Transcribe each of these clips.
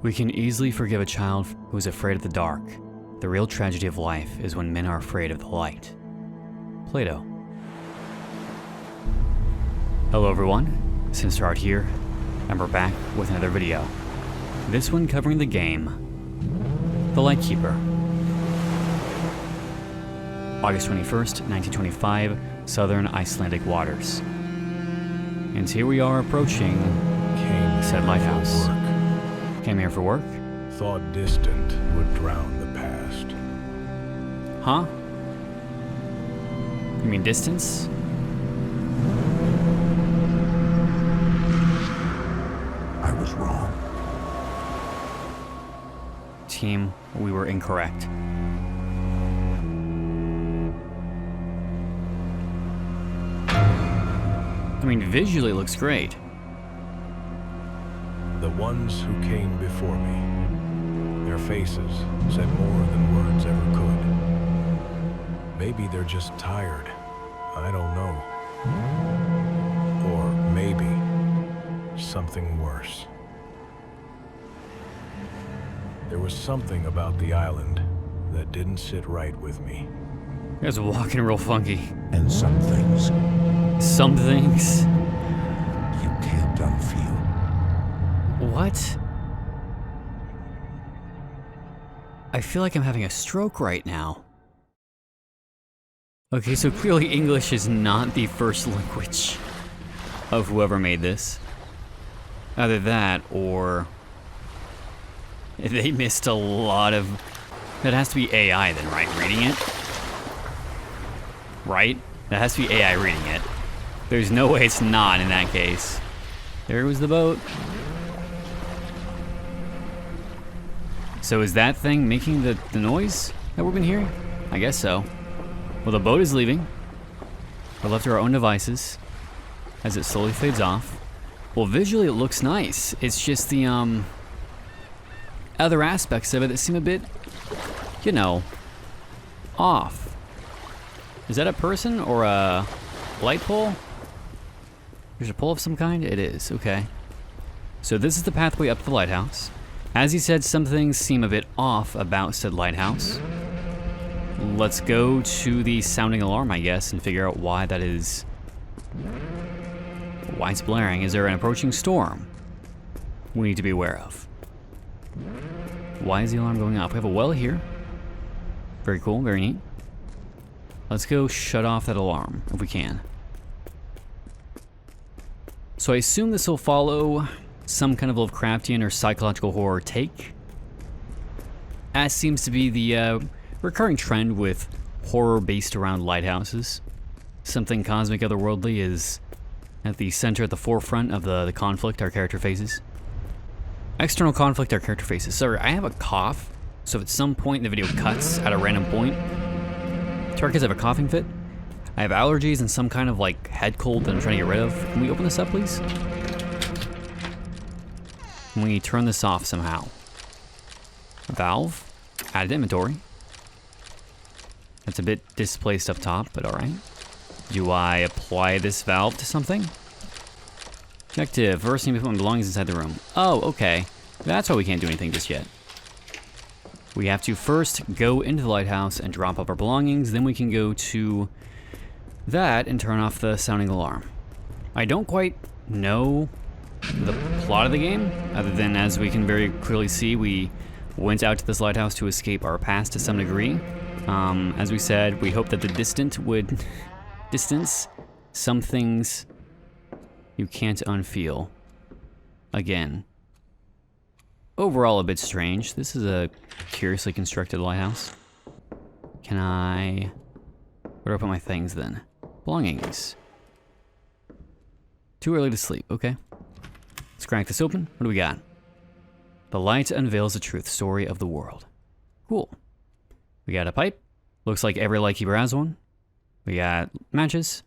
We can easily forgive a child who is afraid of the dark. The real tragedy of life is when men are afraid of the light. Plato. Hello everyone, SinisterHeart here, and we're back with another video. This one covering the game, The Lightkeeper. August 21st, 1925, southern Icelandic waters. And here we are approaching said lighthouse. Came here for work? Thought distant would drown the past. Huh? You mean distance? I was wrong. Team, we were incorrect. I mean, visually it looks great. The ones who came before me, their faces said more than words ever could. Maybe they're just tired. I don't know. Or maybe something worse. There was something about the island that didn't sit right with me. You guys are walking real funky. And some things Some things. you can't unfeel. What? I feel like I'm having a stroke right now. Okay, so clearly English is not the first language of whoever made this. Either that, or they missed a lot of... That has to be AI then, right? Reading it? Right? That has to be AI reading it. There's no way it's not in that case. There was the boat. So is that thing making the noise that we've been hearing? I guess so. Well, the boat is leaving. We're left to our own devices as it slowly fades off. Well, visually it looks nice. It's just the other aspects of it that seem a bit, you know, off. Is that a person or a light pole? There's a pole of some kind? It is, okay. So this is the pathway up to the lighthouse. As he said, some things seem a bit off about said lighthouse. Let's go to the sounding alarm, I guess, and figure out why that is. Why it's blaring. Is there an approaching storm we need to be aware of? Why is the alarm going off? We have a well here. Very cool, very neat. Let's go shut off that alarm, if we can. So I assume this will follow some kind of Lovecraftian or psychological horror take, as seems to be the recurring trend with horror based around lighthouses. Something cosmic, otherworldly is at the center, at the forefront of the conflict our character faces. External conflict our character faces. Sorry, I have a cough, so if at some point the video cuts at a random point, it's because I have a coughing fit. I have allergies and some kind of like head cold that I'm trying to get rid of. Can we open this up, please? Can we turn this off somehow? Valve. Added inventory. That's a bit displaced up top, but alright. Do I apply this valve to something? Objective. First, I need to put my belongings inside the room. Oh, okay. That's why we can't do anything just yet. We have to first go into the lighthouse and drop off our belongings, then we can go to that and turn off the sounding alarm. I don't quite know the plot of the game, other than as we can very clearly see, we went out to this lighthouse to escape our past to some degree. As we said, we hope that the distant would distance some things you can't unfeel. Again. Overall a bit strange. This is a curiously constructed lighthouse. Can I... Where do I put my things then? Belongings. Too early to sleep, okay. Let's crack this open. What do we got? The light unveils the truth story of the world. Cool. We got a pipe. Looks like every Lightkeeper has one. We got matches.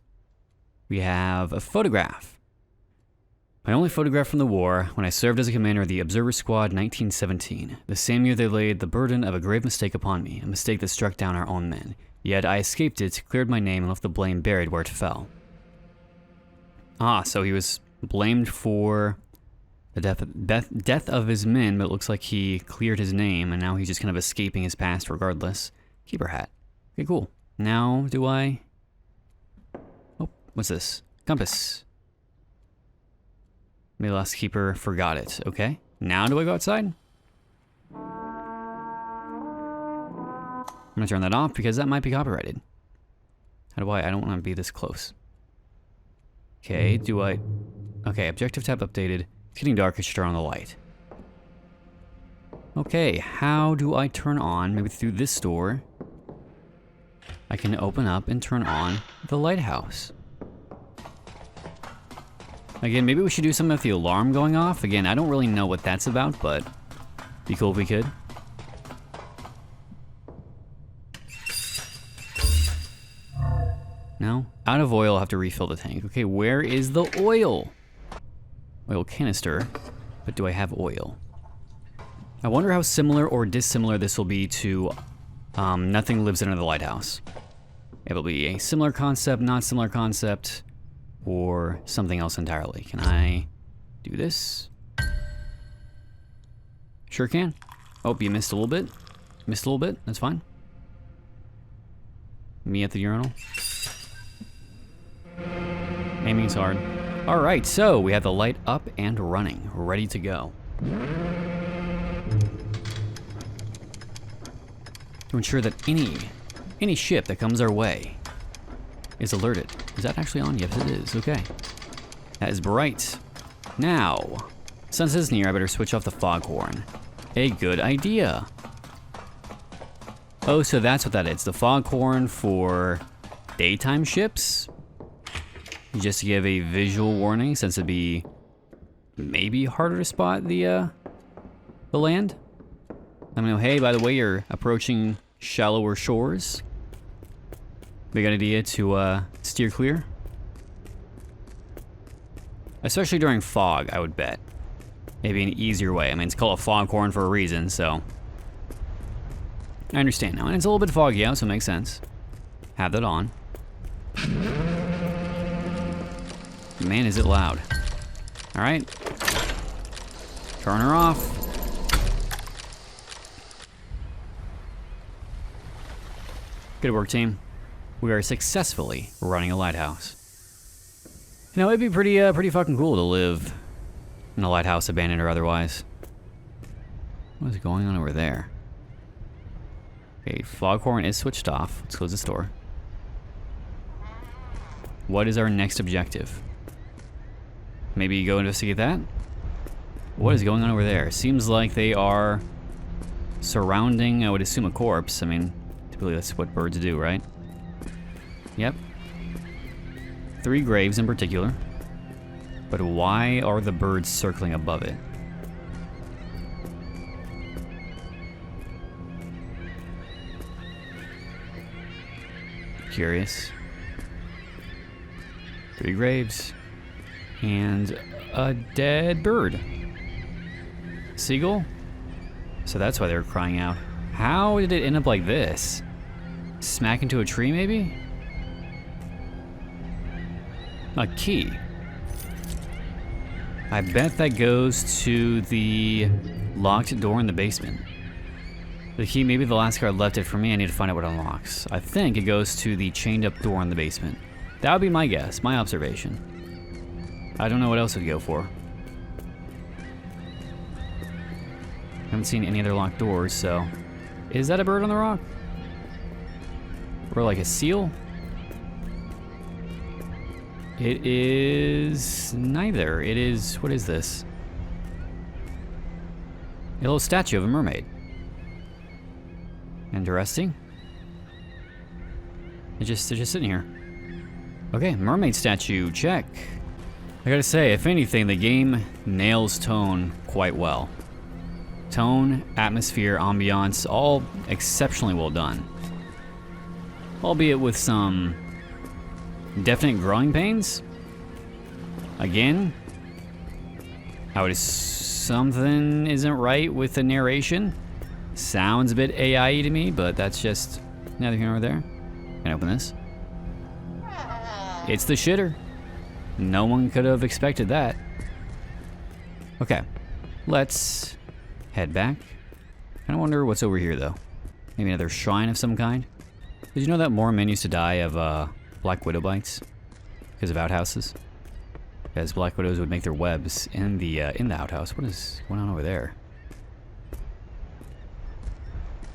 We have a photograph. My only photograph from the war, when I served as a commander of the Observer Squad 1917, the same year they laid the burden of a grave mistake upon me, a mistake that struck down our own men. Yet I escaped it, cleared my name, and left the blame buried where it fell. Ah, so he was blamed for The death of his men, but it looks like he cleared his name, and now he's just kind of escaping his past regardless. Keeper hat. Okay, cool. Now, do I... Oh, what's this? Compass. Maybe the last keeper forgot it. Okay. Now do I go outside? I'm gonna turn that off because that might be copyrighted. How do I don't want to be this close. Okay, do I... Okay, objective tab updated. It's getting dark, I should turn on the light. Okay, how do I turn on, maybe through this door, I can open up and turn on the lighthouse. Again, maybe we should do something with the alarm going off. Again, I don't really know what that's about, but be cool if we could. No? Out of oil, I'll have to refill the tank. Okay, where is the oil? Oil canister, but do I have oil? I wonder how similar or dissimilar this will be to Nothing Lives Under the Lighthouse. It'll be a similar concept, not similar concept, or something else entirely. Can I do this? Sure can. Oh, you missed a little bit. Missed a little bit, that's fine. Me at the urinal. Aiming's hard. Alright, so we have the light up and running, ready to go. To ensure that any ship that comes our way is alerted. Is that actually on? Yes, it is. Okay. That is bright. Now, since it's near, I better switch off the foghorn. A good idea. Oh, so that's what that is. The foghorn for daytime ships? Just to give a visual warning, since it'd be maybe harder to spot the land. Let me know, hey, by the way, you're approaching shallower shores. Big idea to steer clear. Especially during fog, I would bet. Maybe an easier way. I mean, it's called a foghorn for a reason, so. I understand now. And it's a little bit foggy out, so it makes sense. Have that on. Man, is it loud. Alright. Turn her off. Good work, team. We are successfully running a lighthouse. You know, it'd be pretty fucking cool to live in a lighthouse, abandoned or otherwise. What is going on over there? Okay, foghorn is switched off. Let's close this door. What is our next objective? Maybe go investigate that? What is going on over there? Seems like they are surrounding, I would assume, a corpse. I mean, typically that's what birds do, right? Yep. 3 graves in particular. But why are the birds circling above it? Curious. 3 graves. And a dead bird. Seagull? So that's why they were crying out. How did it end up like this? Smack into a tree, maybe? A key. I bet that goes to the locked door in the basement. The key, maybe the last guard left it for me. I need to find out what unlocks. I think it goes to the chained up door in the basement. That would be my guess, my observation. I don't know what else it would go for. Haven't seen any other locked doors, so. Is that a bird on the rock? Or like a seal? It is neither. It is, what is this? A little statue of a mermaid. Interesting. They're just sitting here. Okay, mermaid statue, check. I gotta say, if anything, the game nails tone quite well. Tone, atmosphere, ambiance, all exceptionally well done. Albeit with some definite growing pains. Again, I would something isn't right with the narration. Sounds a bit AI-y to me, but that's just neither here nor there. Can I open this? It's the shitter. No one could have expected that. Okay, let's head back. I wonder what's over here, though. Maybe another shrine of some kind? Did you know that more men used to die of black widow bites because of outhouses? Because black widows would make their webs in the outhouse. What is going on over there?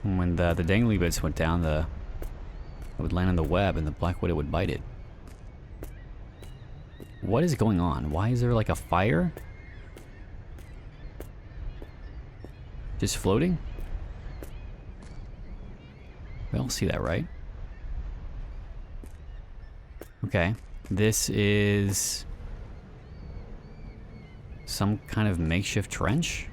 When the dangly bits went down, it would land on the web and the black widow would bite it. What is going on? Why is there like a fire? Just floating? We all see that, right? Okay. This is some kind of makeshift trench?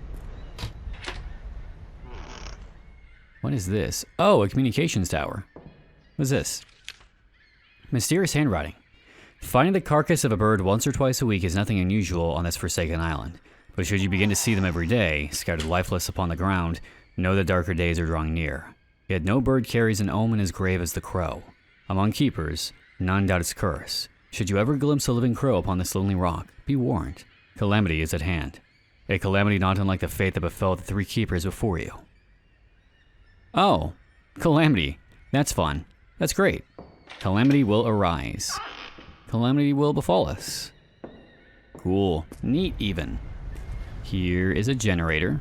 What is this? Oh, a communications tower. What is this? Mysterious handwriting. Finding the carcass of a bird once or twice a week is nothing unusual on this forsaken island. But should you begin to see them every day, scattered lifeless upon the ground, know that darker days are drawing near. Yet no bird carries an omen as grave as the crow. Among keepers, none doubt its curse. Should you ever glimpse a living crow upon this lonely rock, be warned. Calamity is at hand. A calamity not unlike the fate that befell the 3 keepers before you. Oh, calamity. That's fun. That's great. Calamity will arise. Calamity will befall us. Cool. Neat, even. Here is a generator.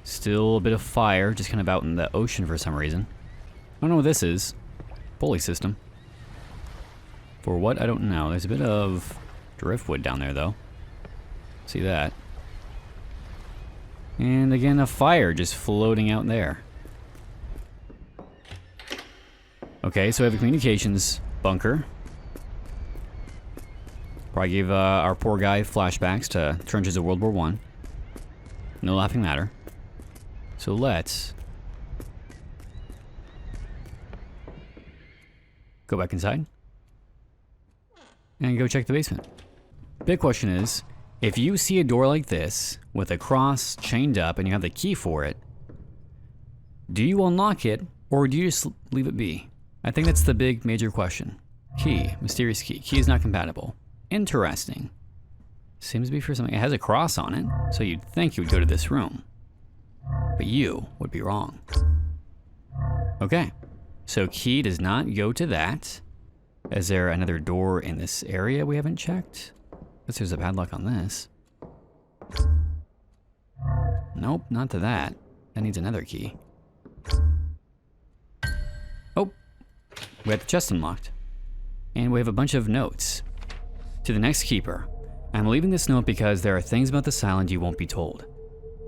Still a bit of fire, just kind of out in the ocean for some reason. I don't know what this is. Pulley system. For what? I don't know. There's a bit of driftwood down there, though. See that. And again, a fire just floating out there. Okay, so we have a communications bunker. Probably gave our poor guy flashbacks to trenches of World War I. No laughing matter. So let's go back inside and go check the basement. Big question is, if you see a door like this with a cross chained up and you have the key for it, do you unlock it or do you just leave it be? I think that's the big major question. Key, mysterious key. Key is not compatible. Interesting. Seems to be for something. It has a cross on it, so you'd think you would go to this room. But you would be wrong. Okay, so key does not go to that. Is there another door in this area we haven't checked? Guess there's a padlock on this. Nope, not to that. That needs another key. Oh, we have the chest unlocked. And we have a bunch of notes. To the next keeper, I'm leaving this note because there are things about this island you won't be told.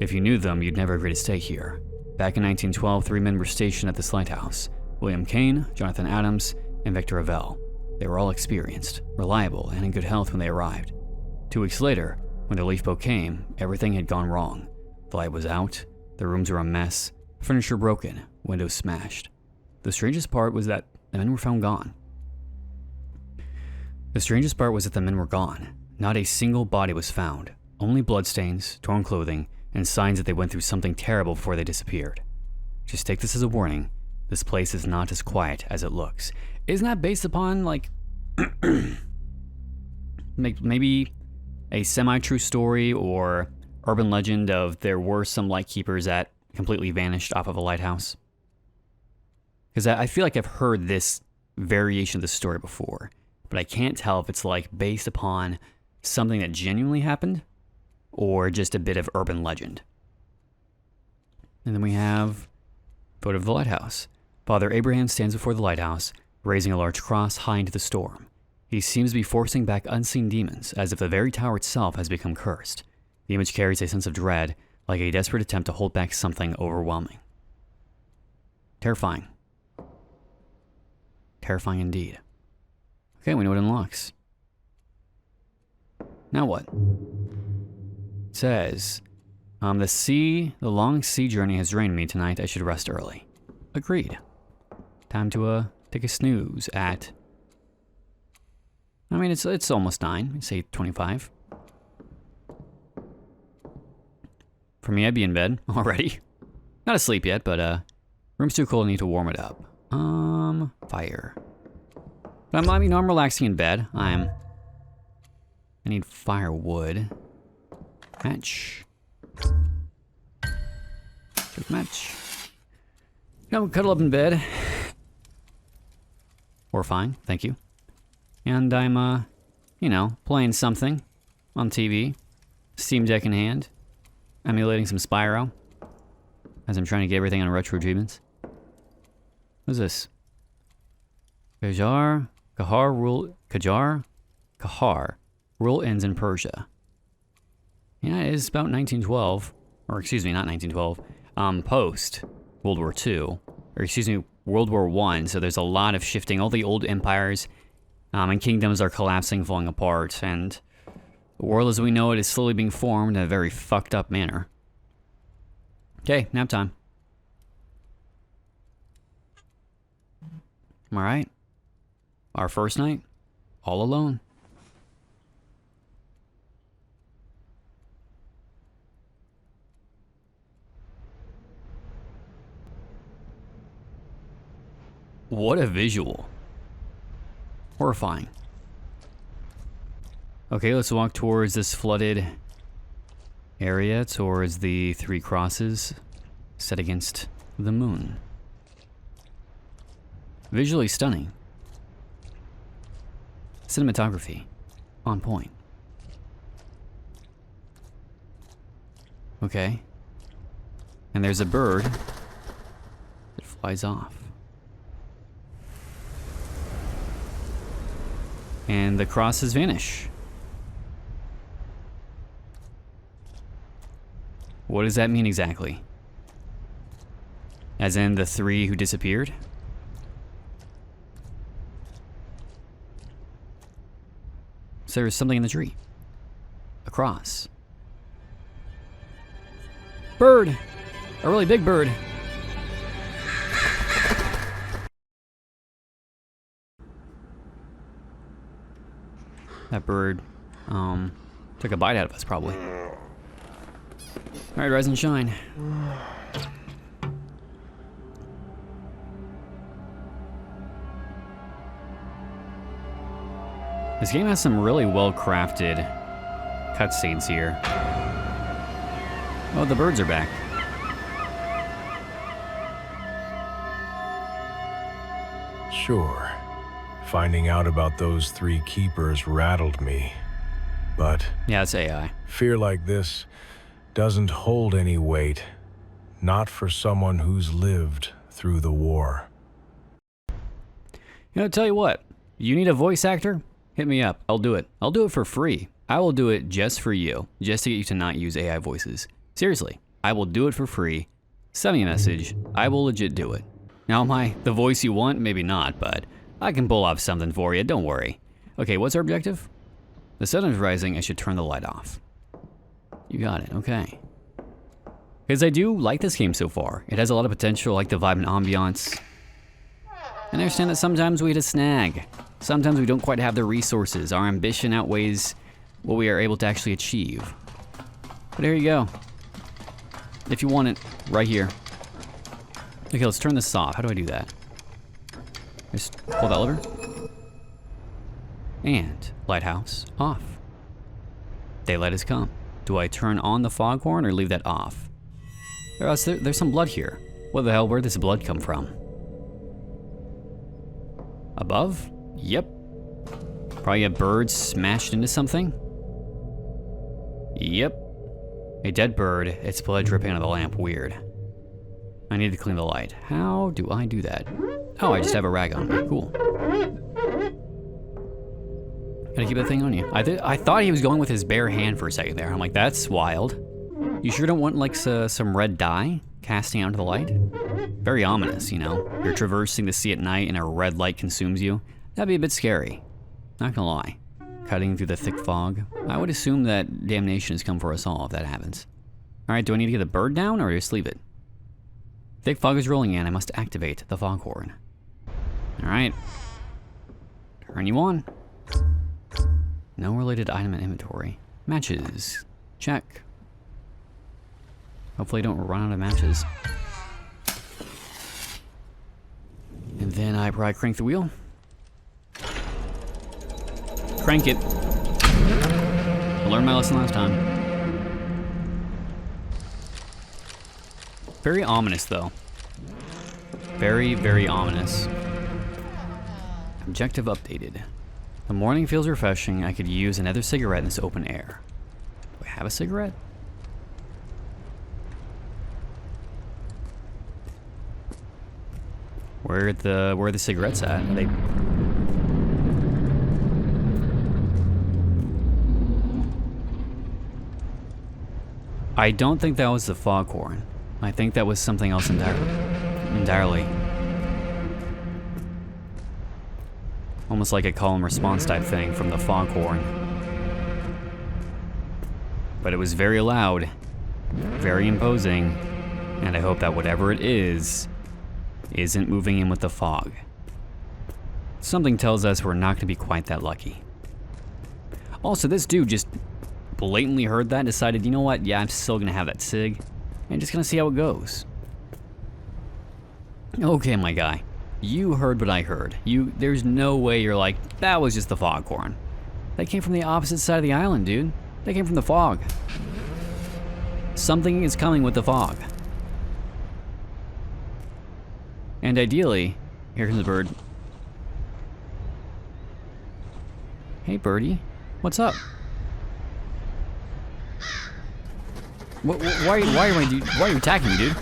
If you knew them, you'd never agree to stay here. Back in 1912, 3 men were stationed at this lighthouse. William Kane, Jonathan Adams, and Victor Avell. They were all experienced, reliable, and in good health when they arrived. 2 weeks later, when the relief boat came, everything had gone wrong. The light was out, the rooms were a mess, furniture broken, windows smashed. The strangest part was that the men were found gone. Not a single body was found. Only bloodstains, torn clothing, and signs that they went through something terrible before they disappeared. Just take this as a warning. This place is not as quiet as it looks. Isn't that based upon, like, maybe a semi-true story or urban legend of there were some lightkeepers that completely vanished off of a lighthouse? Because I feel like I've heard this variation of the story before, but I can't tell if it's like based upon something that genuinely happened or just a bit of urban legend. And then we have a photo of the lighthouse. Father Abraham stands before the lighthouse, raising a large cross high into the storm. He seems to be forcing back unseen demons, as if the very tower itself has become cursed. The image carries a sense of dread, like a desperate attempt to hold back something overwhelming. Terrifying. Terrifying indeed. Okay, we know what unlocks. Now what? It says, the long sea journey has drained me tonight. I should rest early. Agreed. Time to take a snooze at, I mean, it's almost 9. It's 8:25. For me, I'd be in bed already. Not asleep yet, but room's too cold. I need to warm it up. Fire. But I'm relaxing in bed. I need firewood. Match. Quick match. We'll cuddle up in bed. We're fine, thank you. And I'm, you know, playing something on TV. Steam Deck in hand. Emulating some Spyro. As I'm trying to get everything on retro treatments. What's this? Kahar rule ends in Persia. Yeah, it is about 1912. Or excuse me, not 1912. Post World War II. Or excuse me, World War I. So there's a lot of shifting. All the old empires and kingdoms are collapsing, falling apart. And the world as we know it is slowly being formed in a very fucked up manner. Okay, nap time. Am I right? Our first night, all alone. What a visual. Horrifying. Okay, let's walk towards this flooded area, towards the 3 crosses set against the moon. Visually stunning. Cinematography on point. Okay. And there's a bird that flies off. And the crosses vanish. What does that mean exactly? As in the 3 who disappeared? So there's something in the tree. A cross. Bird! A really big bird. That bird, took a bite out of us, probably. Alright, rise and shine. This game has some really well-crafted cutscenes here. Oh, the birds are back. Sure. Finding out about those 3 keepers rattled me. But Yeah, it's AI. fear like this doesn't hold any weight. Not for someone who's lived through the war. You know, tell you what. You need a voice actor? Hit me up. I'll do it. I'll do it for free. I will do it just for you. Just to get you to not use AI voices. Seriously. I will do it for free. Send me a message. I will legit do it. Now, am I the voice you want? Maybe not, but I can pull off something for you. Don't worry. Okay, what's our objective? The sun is rising. I should turn the light off. You got it. Okay. Because I do like this game so far. It has a lot of potential, like the vibe and ambiance. And I understand that sometimes we hit a snag. Sometimes we don't quite have the resources. Our ambition outweighs what we are able to actually achieve. But here you go. If you want it, right here. Okay, let's turn this off. How do I do that? Just pull that lever. And lighthouse off. Daylight has come. Do I turn on the foghorn or leave that off? There's some blood here. What the hell? Where'd this blood come from? Above? Yep. Probably a bird smashed into something? Yep. A dead bird. Its blood dripping out of the lamp. Weird. I need to clean the light. How do I do that? Oh, I just have a rag on me. Cool. Gotta keep that thing on you. I thought he was going with his bare hand for a second there. I'm like, that's wild. You sure don't want like some red dye casting out into the light? Very ominous, you know? You're traversing the sea at night and a red light consumes you. That'd be a bit scary. Not gonna lie. Cutting through the thick fog. I would assume that damnation has come for us all if that happens. Alright, do I need to get the bird down or just leave it? Thick fog is rolling in. I must activate the foghorn. Alright. Turn you on. No related item in inventory. Matches. Check. Hopefully I don't run out of matches. And then I probably crank the wheel. Crank it. I learned my lesson last time. Very ominous, though. Very, very ominous. Objective updated. The morning feels refreshing. I could use another cigarette in this open air. Do I have a cigarette? Where are the cigarettes at? Are they... I don't think that was the foghorn. I think that was something else entirely. Almost like a call and response type thing from the foghorn. But it was very loud, very imposing, and I hope that whatever it is isn't moving in with the fog. Something tells us we're not gonna be quite that lucky. Also, this dude just blatantly heard that and decided, you know what, yeah, I'm still gonna have that cig, and just gonna see how it goes. Okay, my guy, you heard what I heard. There's no way you're like, that was just the foghorn. That came from the opposite side of the island, dude. That came from the fog. Something is coming with the fog. And ideally, here comes the bird. Hey, birdie, what's up? Why are you attacking me, dude?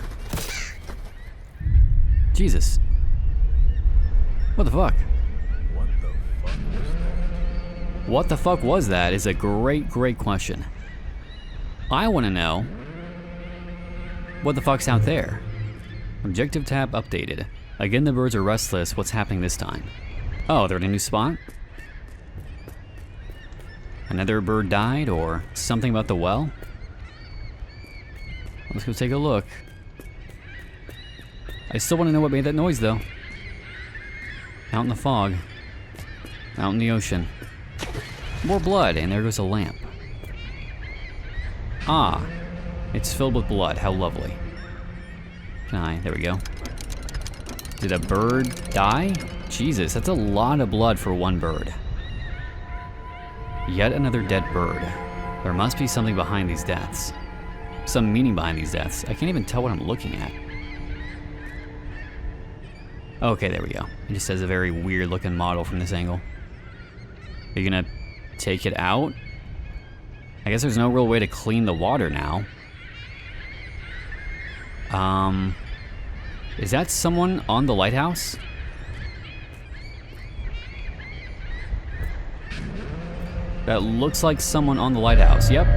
Jesus. What the fuck? What the fuck was that is a great question. I want to know what the fuck's out there. Objective tab updated. Again, the birds are restless. What's happening this time? Oh, they're in a new spot? Another bird died, or something about the well? Let's go take a look. I still want to know what made that noise, though. Out in the fog. Out in the ocean. More blood, and there goes a lamp. Ah, it's filled with blood. How lovely. There we go. Did a bird die? Jesus, that's a lot of blood for one bird. Yet another dead bird. There must be something behind these deaths. Some meaning behind these deaths. I can't even tell what I'm looking at. Okay, there we go. It just has a very weird looking model from this angle. Are you gonna take it out? I guess there's no real way to clean the water now. Is that someone on the lighthouse? That looks like someone on the lighthouse. Yep.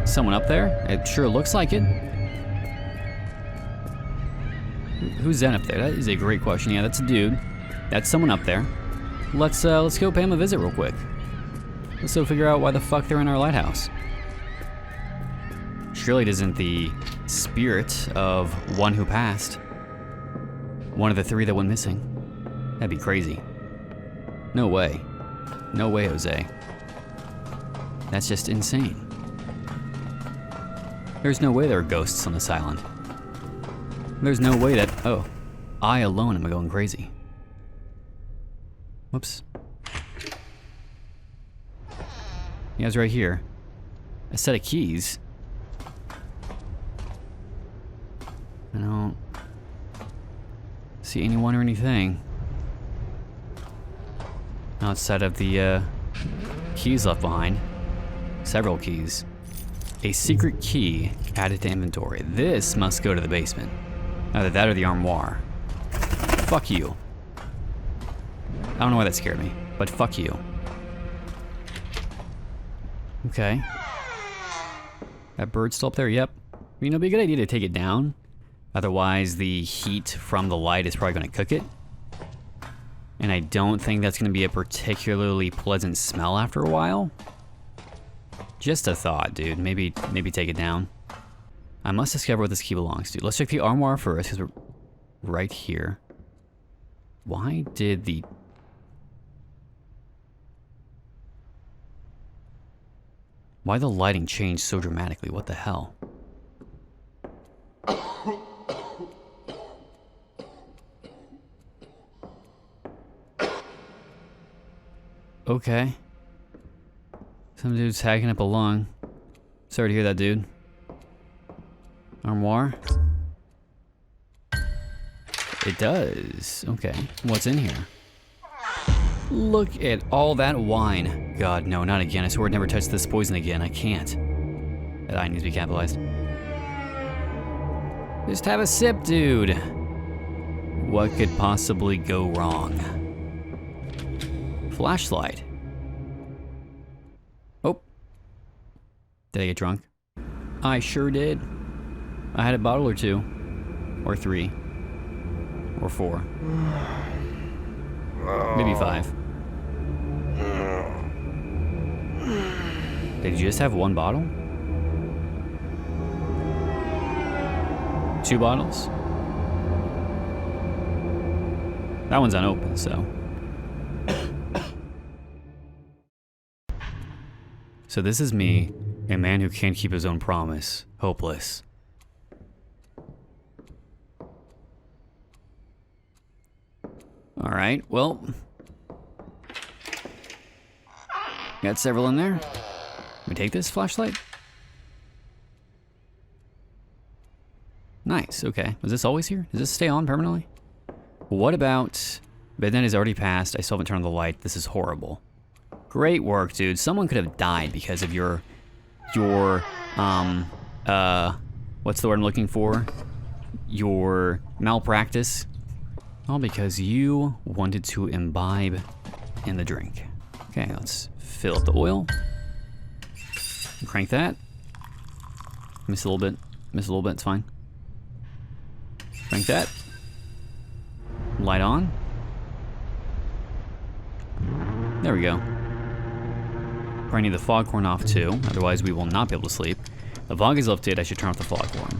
Someone up there? It sure looks like it. Who's that up there? That is a great question. Yeah, that's a dude. That's someone up there. Let's go pay him a visit real quick. Let's go figure out why the fuck they're in our lighthouse. Surely it isn't the spirit of one who passed. One of the three that went missing. That'd be crazy. No way. No way, Jose. That's just insane. There's no way there are ghosts on this island. There's no way that, oh, I alone am going crazy. Whoops. Yeah, it's right here. A set of keys. I don't see anyone or anything outside of the keys left behind. Several keys. A secret key added to inventory. This must go to the basement. Either that or the armoire. Fuck you. I don't know why that scared me, but fuck you. Okay. That bird's still up there? Yep. You know, it'd be a good idea to take it down. Otherwise, the heat from the light is probably going to cook it. And I don't think that's going to be a particularly pleasant smell after a while. Just a thought, dude. Maybe take it down. I must discover what this key belongs to. Let's check the armoire first, because we're right here. Why did the... Why the lighting changed so dramatically? What the hell? Okay. Some dude's hacking up a lung. Sorry to hear that, dude. Armoire. It does. Okay. What's in here? Look at all that wine. God, no, not again. I swear I'd never touch this poison again. I can't. That I needs to be capitalized. Just have a sip, dude. What could possibly go wrong? Flashlight. Oh. Did I get drunk? I sure did. I had a bottle or two. Or 3. Or 4. Maybe 5. Did you just have 1 bottle? 2 bottles? That one's unopened, so. So this is me, a man who can't keep his own promise. Hopeless. Alright, well. Got several in there. Can we take this flashlight? Nice, okay. Was this always here? Does this stay on permanently? What about... Midnight has already passed. I still haven't turned on the light. This is horrible. Great work, dude. Someone could have died because of your what's the word I'm looking for? Your malpractice. All because you wanted to imbibe in the drink. Okay, let's fill up the oil. Crank that. Miss a little bit. Miss a little bit, it's fine. Crank that. Light on. There we go. Probably need the foghorn off too, otherwise we will not be able to sleep. The fog is lifted, I should turn off the foghorn.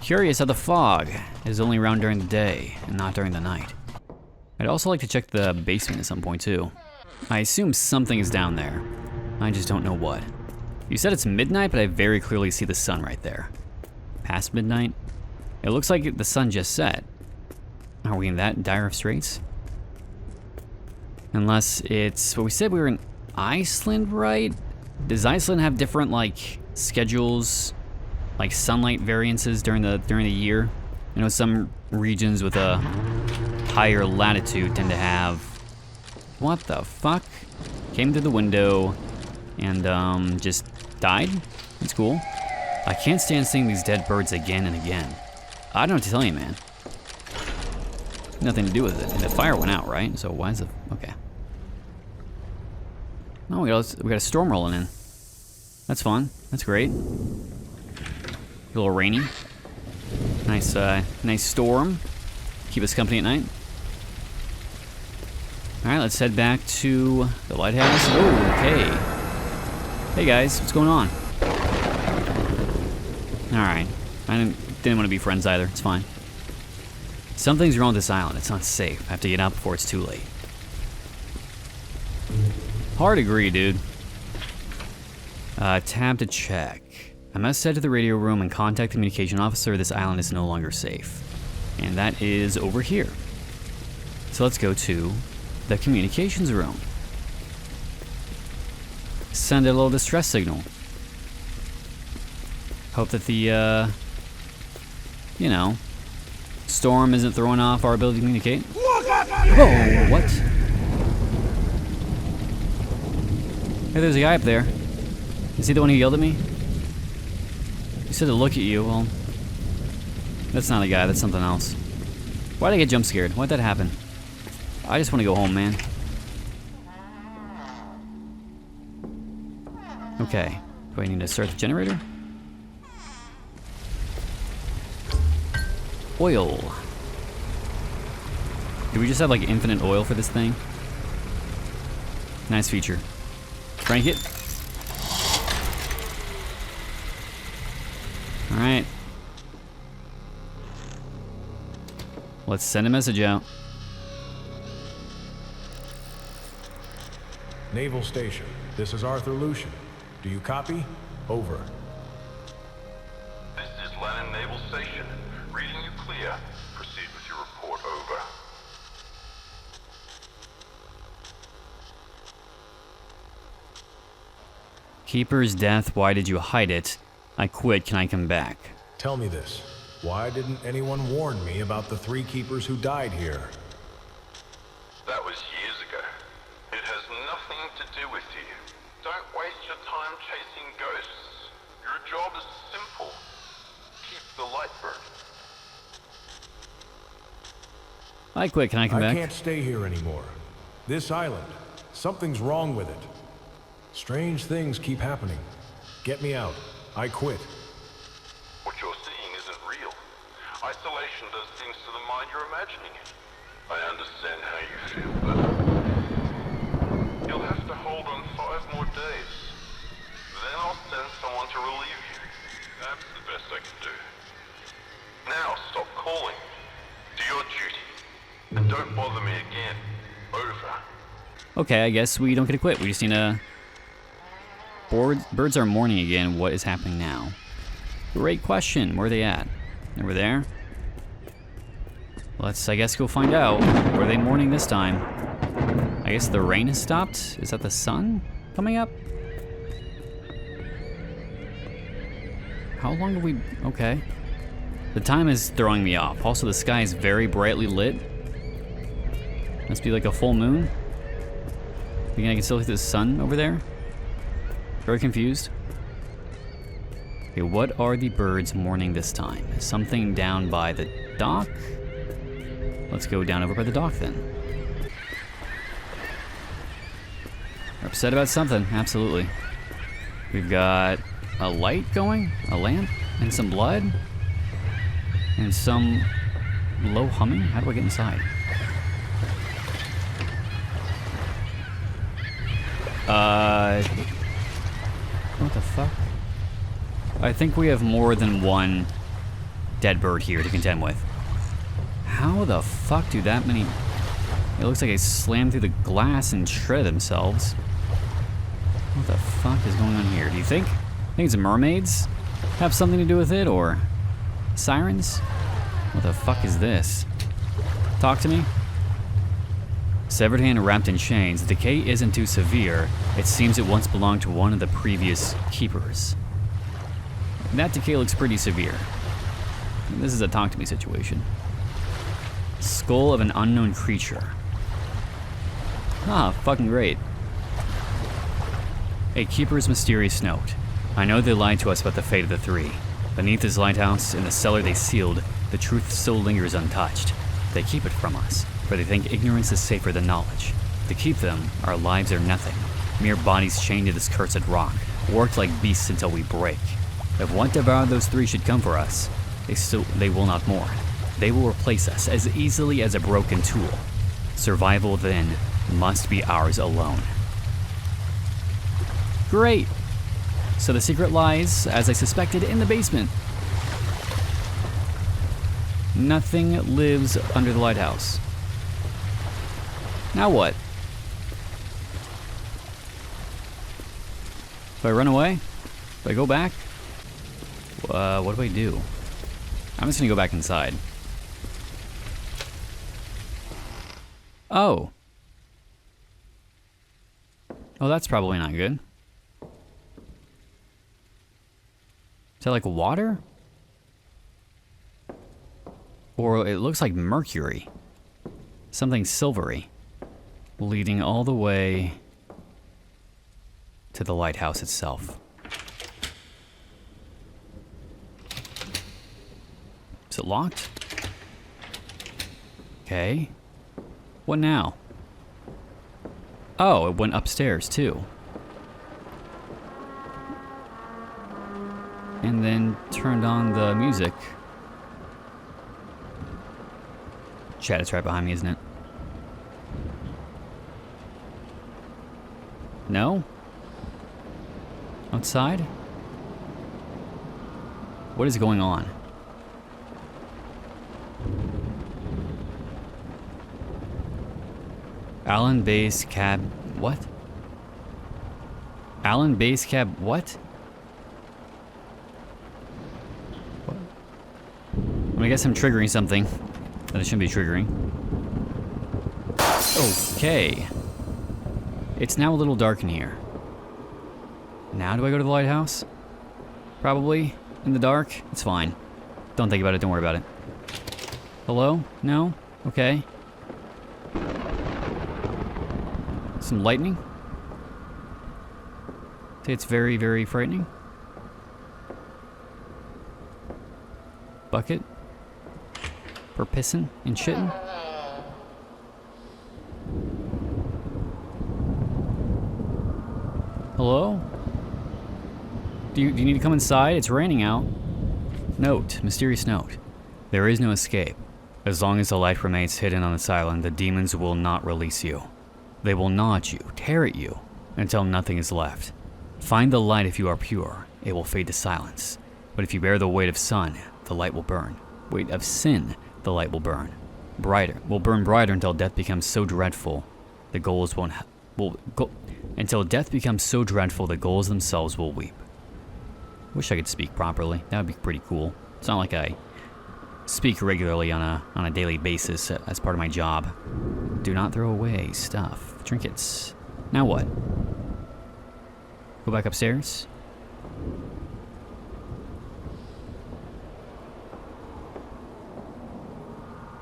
Curious how the fog is only around during the day and not during the night. I'd also like to check the basement at some point too. I assume something is down there. I just don't know what. You said it's midnight, but I very clearly see the sun right there. Past midnight? It looks like the sun just set. Are we in that dire of straits? Unless it's... Well, we said we were in Iceland, right? Does Iceland have different, like, schedules? Like sunlight variances during the year? You know, some regions with a higher latitude tend to have... What the fuck? Came through the window and just died? That's cool. I can't stand seeing these dead birds again and again. I don't know what to tell you, man. Nothing to do with it. The fire went out, right? So why is it... Okay. Oh, we got a storm rolling in. That's fun. That's great. A little rainy. Nice, nice storm. Keep us company at night. All right, let's head back to the lighthouse. Oh, okay. Hey guys, what's going on? All right, I didn't want to be friends either. It's fine. Something's wrong with this island. It's not safe. I have to get out before it's too late. Hard agree, dude. Tab to check. I must head to the radio room and contact the communication officer. This island is no longer safe. And that is over here. So let's go to the communications room. Send a little distress signal. Hope that the, you know, storm isn't throwing off our ability to communicate. Oh, what? Hey, there's a guy up there. Is he the one who yelled at me? He said to look at you. Well, that's not a guy, that's something else. Why'd I get jump scared? Why'd that happen? I just want to go home, man. Okay. Do I need to start the generator? Oil. Do we just have like infinite oil for this thing? Nice feature. Crank it. Alright. Let's send a message out. Naval Station, this is Arthur Lucian. Do you copy? Over. This is Lennon Naval Station. Reading you clear. Proceed with your report. Over. Keeper's death, why did you hide it? I quit, can I come back? Tell me this. Why didn't anyone warn me about the 3 keepers who died here? That was years ago. It has nothing to do with you. Don't waste your time chasing ghosts. Your job is simple. Keep the light burning. Hi, quick, can I come I back? can't stay here anymore. This island, something's wrong with it. Strange things keep happening. Get me out. I quit. What you're seeing isn't real. Isolation does things to the mind you're imagining it. I understand how you feel, but you'll have to hold on 5 more days. Then I'll send someone to relieve you. That's the best I can do. Now stop calling. Do your duty. And don't bother me again. Over. Okay, I guess we don't get to quit. We just need to... Birds are mourning again. What is happening now? Great question. Where are they at? Over there? Let's, I guess, go find out. Where are they mourning this time? I guess the rain has stopped? Is that the sun coming up? How long have we... Okay. The time is throwing me off. Also, the sky is very brightly lit. Must be like a full moon. Think I can still see the sun over there? Very confused. Okay, what are the birds mourning this time? Something down by the dock? Let's go down over by the dock then. They're upset about something, absolutely. We've got a light going, a lamp, and some blood, and some low humming. How do I get inside? What the fuck? I think we have more than one dead bird here to contend with. How the fuck do that many... It looks like they slammed through the glass and shredded themselves. What the fuck is going on here? Do you think it's mermaids have something to do with it, or sirens? What the fuck is this? Talk to me? Severed hand wrapped in chains, the decay isn't too severe. It seems it once belonged to one of the previous keepers. That decay looks pretty severe. This is a talk to me situation. Skull of an unknown creature. Ah, fucking great. A keeper's mysterious note. I know they lied to us about the fate of the 3. Beneath this lighthouse, in the cellar they sealed, the truth still lingers untouched. They keep it from us, for they think ignorance is safer than knowledge. To keep them, our lives are nothing. Mere bodies chained to this cursed rock, worked like beasts until we break. If what devoured those 3 should come for us, they will not mourn. They will replace us as easily as a broken tool. Survival then must be ours alone. Great! So the secret lies, as I suspected, in the basement. Nothing lives under the lighthouse. Now what? Do I run away? Do I go back? What do I do? I'm just gonna go back inside. Oh. Oh, that's probably not good. Is that like water? Or it looks like mercury. Something silvery. Leading all the way to the lighthouse itself. Is it locked? Okay. What now? Oh, it went upstairs too. And then turned on the music. Chad, it's right behind me, isn't it? No? Outside? What is going on? Allen Base Cab... What? Allen Base Cab... What? I guess I'm triggering something that I shouldn't be triggering. Okay. It's now a little dark in here. Now do I go to the lighthouse? Probably. In the dark? It's fine. Don't think about it, don't worry about it. Hello? No? Okay. Some lightning? It's very, very frightening. Bucket? For pissing and shitting? Hello? Do you need to come inside? It's raining out. Note, mysterious note. There is no escape. As long as the light remains hidden on this island, the demons will not release you. They will gnaw at you, tear at you, until nothing is left. Find the light if you are pure. It will fade to silence. But if you bear the weight of sun, the light will burn. Weight of sin, the light will burn. Will burn brighter until death becomes so dreadful, the goals until death becomes so dreadful, the goals themselves will weep. Wish I could speak properly. That would be pretty cool. It's not like I speak regularly on a daily basis as part of my job. Do not throw away stuff. Trinkets. Now what? Go back upstairs?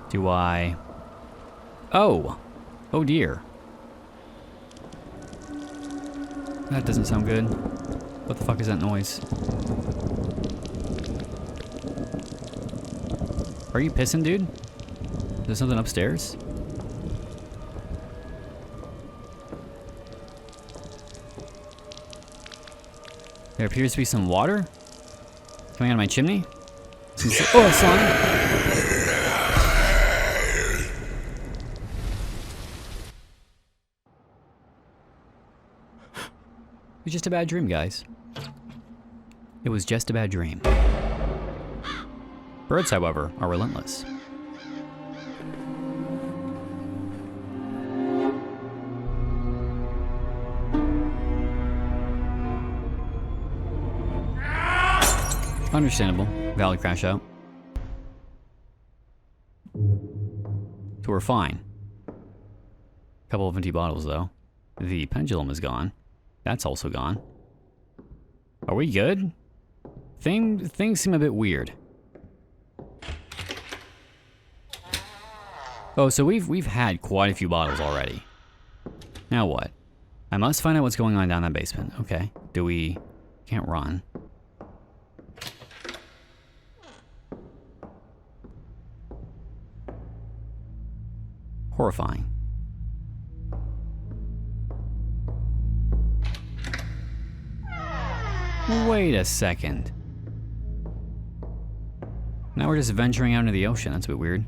Do I... Oh! Oh dear. That doesn't sound good. What the fuck is that noise? Are you pissing, dude? Is there something upstairs? There appears to be some water coming out of my chimney. Oh, slime! It was just a bad dream, guys. It was just a bad dream. Birds, however, are relentless. Understandable. Valid crash out. So we're fine. Couple of empty bottles, though. The pendulum is gone. That's also gone. Are we good? Things seem a bit weird. Oh, so we've had quite a few bottles already. Now what? I must find out what's going on down that basement. Okay. Do we... Can't run. Horrifying. Wait a second. Now we're just venturing out into the ocean. That's a bit weird.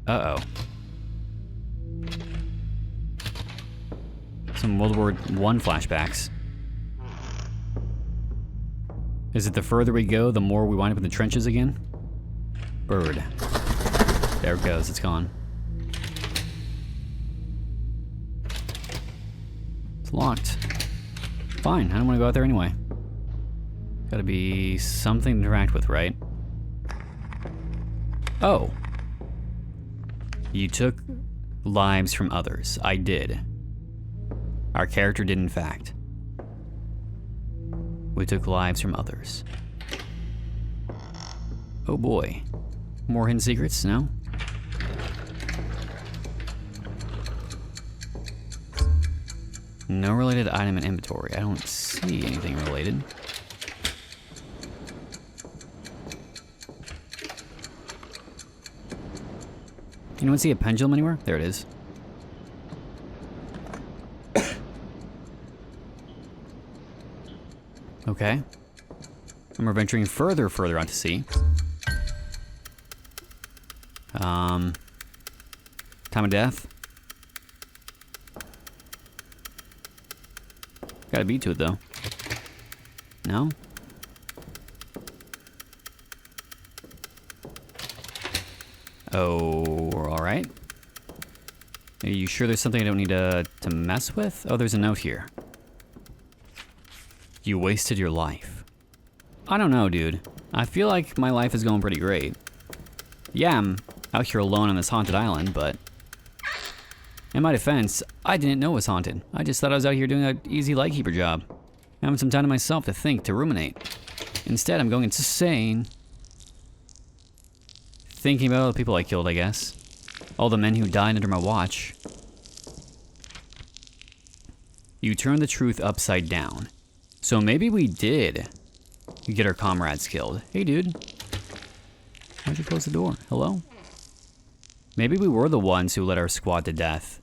Uh-oh. Some World War I flashbacks. Is it the further we go, the more we wind up in the trenches again? Bird. There it goes. It's gone. It's locked. Fine, I don't want to go out there anyway. Gotta be something to interact with, right? Oh. You took lives from others. I did. Our character did, in fact. We took lives from others. Oh boy. More hidden secrets? No? No related item in inventory. I don't see anything related. Anyone see a pendulum anywhere? There it is. Okay. And we're venturing further out to sea. Time of death. Got a beat to it, though. No? Oh, we're alright. Are you sure there's something I don't need to mess with? Oh, there's a note here. You wasted your life. I don't know, dude. I feel like my life is going pretty great. Yeah, I'm out here alone on this haunted island, but... in my defense, I didn't know it was haunted. I just thought I was out here doing an easy Lightkeeper job. Having some time to myself to think, to ruminate. Instead, I'm going insane. thinking about all the people I killed, I guess. All the men who died under my watch. You turned the truth upside down. So maybe we did get our comrades killed. Hey, dude. Why'd you close the door? Hello? Maybe we were the ones who led our squad to death.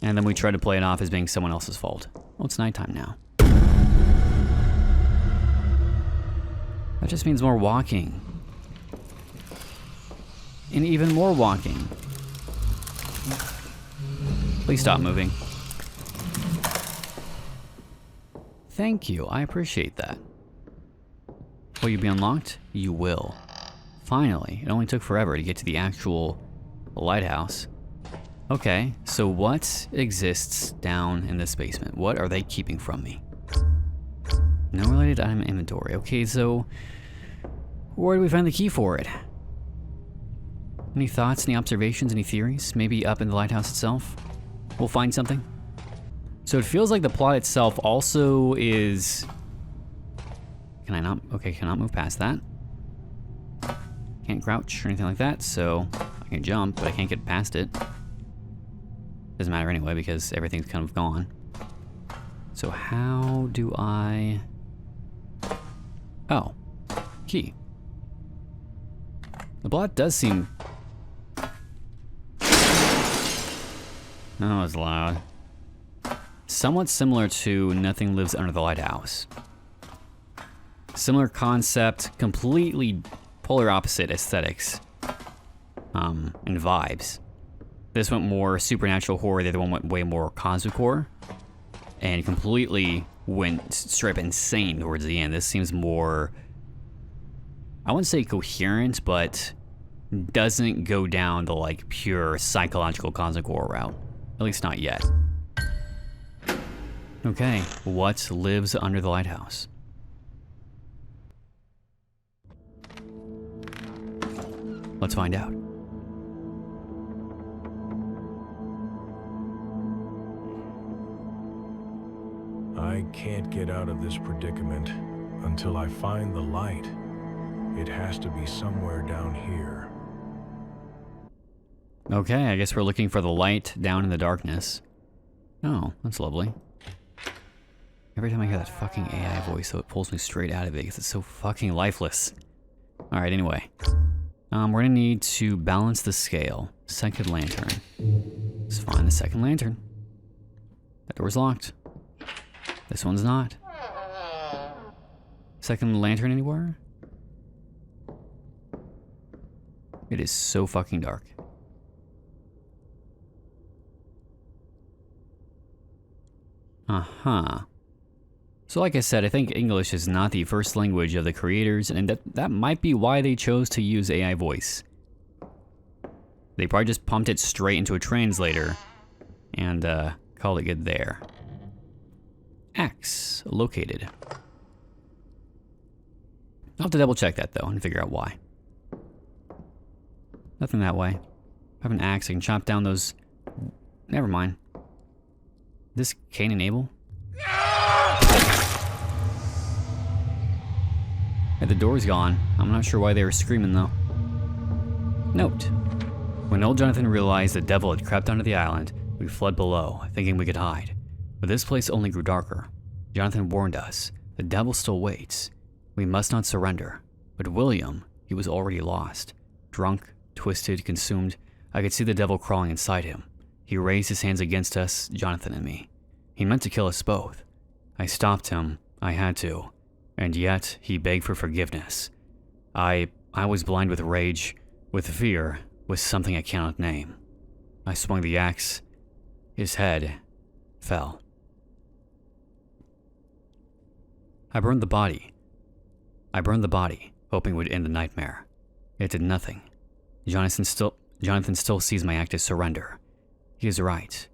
And then we tried to play it off as being someone else's fault. Well, it's nighttime now. That just means more walking. And even more walking. Please stop moving. Thank you, I appreciate that. Will you be unlocked? You will. Finally, it only took forever to get to the actual lighthouse. Okay, so what exists down in this basement? What are they keeping from me? No related item inventory. Okay, so where do we find the key for it? Any thoughts, any observations, any theories? Maybe up in the lighthouse itself? We'll find something. So it feels like the plot itself also is... Can I not? Okay, cannot move past that. Can't crouch or anything like that, so I can jump, but I can't get past it. Doesn't matter anyway because everything's kind of gone. So how do I... Oh, key. The plot does seem... That was loud. Somewhat similar to Nothing Lives Under the Lighthouse. Similar concept, completely polar opposite aesthetics and vibes. This went more supernatural horror, the other one went way more cosmic horror. And completely went straight up insane towards the end. This seems more, I wouldn't say coherent, but doesn't go down the like pure psychological cosmic horror route. At least not yet. Okay, what lives under the lighthouse? Let's find out. I can't get out of this predicament until I find the light. It has to be somewhere down here. Okay, I guess we're looking for the light down in the darkness. Oh, that's lovely. Every time I hear that fucking AI voice, though, it pulls me straight out of it because it's so fucking lifeless. Alright, anyway. We're gonna need to balance the scale. Second lantern. Let's find the second lantern. That door's locked. This one's not. Second lantern anywhere? It is so fucking dark. Uh-huh. So like I said, I think English is not the first language of the creators, and that might be why they chose to use AI voice. They probably just pumped it straight into a translator and called it good there. Axe located. I'll have to double check that though and figure out why. Nothing that way. I have an axe, I can chop down those... Never mind. This Cain and Abel? Hey, the door's gone. I'm not sure why they were screaming though. Note. When old Jonathan realized the devil had crept onto the island, we fled below, thinking we could hide. But this place only grew darker. Jonathan warned us. The devil still waits. We must not surrender. But William, he was already lost. Drunk, twisted, consumed. I could see the devil crawling inside him. He raised his hands against us, Jonathan and me. He meant to kill us both. I stopped him. I had to. And yet, he begged for forgiveness. I was blind with rage, with fear, with something I cannot name. I swung the axe. His head fell. I burned the body, hoping it would end the nightmare. It did nothing. Jonathan still sees my act as surrender. He is right.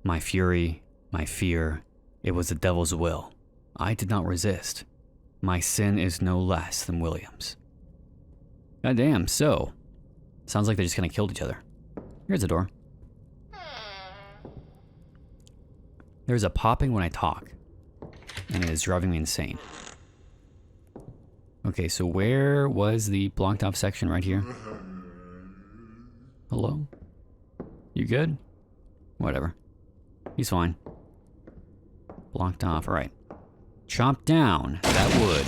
My fury, my fear, it was the devil's will. I did not resist. My sin is no less than William's. Goddamn, so. Sounds like they just kind of killed each other. Here's a door. There's a popping when I talk, and it is driving me insane. Okay, so where was the blocked off section? Right here? Hello? You good? Whatever. He's fine. Blocked off. Alright. Chop down that wood.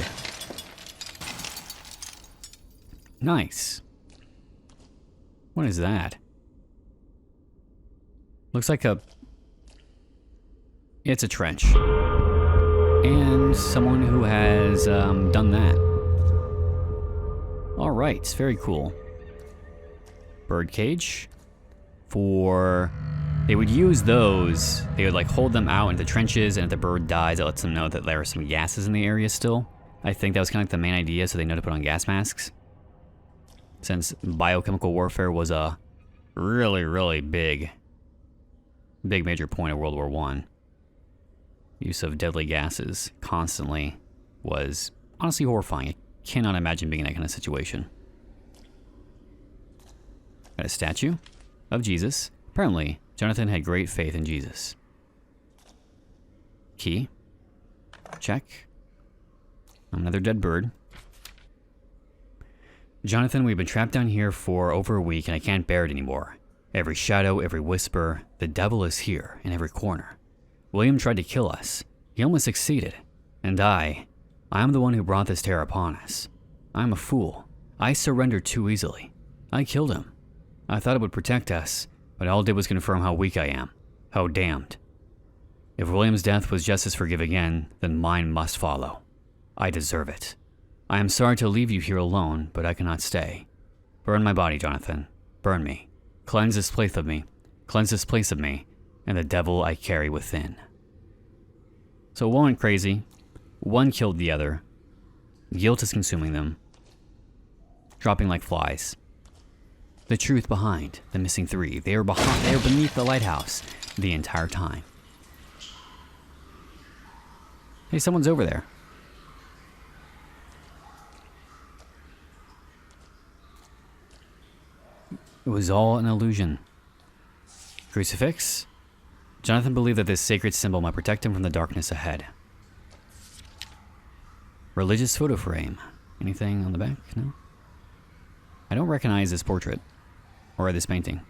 Nice. What is that? Looks like a... It's a trench. And someone who has done that. Alright, very cool. Birdcage. For... They would use those. They would like hold them out into trenches, and if the bird dies, it lets them know that there are some gases in the area still. I think that was kind of like the main idea, so they know to put on gas masks. Since biochemical warfare was a really, really big major point of World War I. Use of deadly gases constantly was honestly horrifying. I cannot imagine being in that kind of situation. Got a statue of Jesus. Apparently, Jonathan had great faith in Jesus. Key. Check. Another dead bird. Jonathan, we've been trapped down here for over a week and I can't bear it anymore. Every shadow, every whisper, the devil is here in every corner. William tried to kill us. He almost succeeded. And I am the one who brought this terror upon us. I'm a fool. I surrendered too easily. I killed him. I thought it would protect us, but all it did was confirm how weak I am. How damned. If William's death was just as forgiving again, then mine must follow. I deserve it. I am sorry to leave you here alone, but I cannot stay. Burn my body, Jonathan. Burn me. Cleanse this place of me. Cleanse this place of me, and the devil I carry within. So one went crazy. One killed the other. Guilt is consuming them. Dropping like flies. The truth behind the missing three. They are beneath the lighthouse the entire time. Hey, someone's over there. It was all an illusion. Crucifix? Jonathan believed that this sacred symbol might protect him from the darkness ahead. Religious photo frame. Anything on the back? No? I don't recognize this portrait. Or this painting.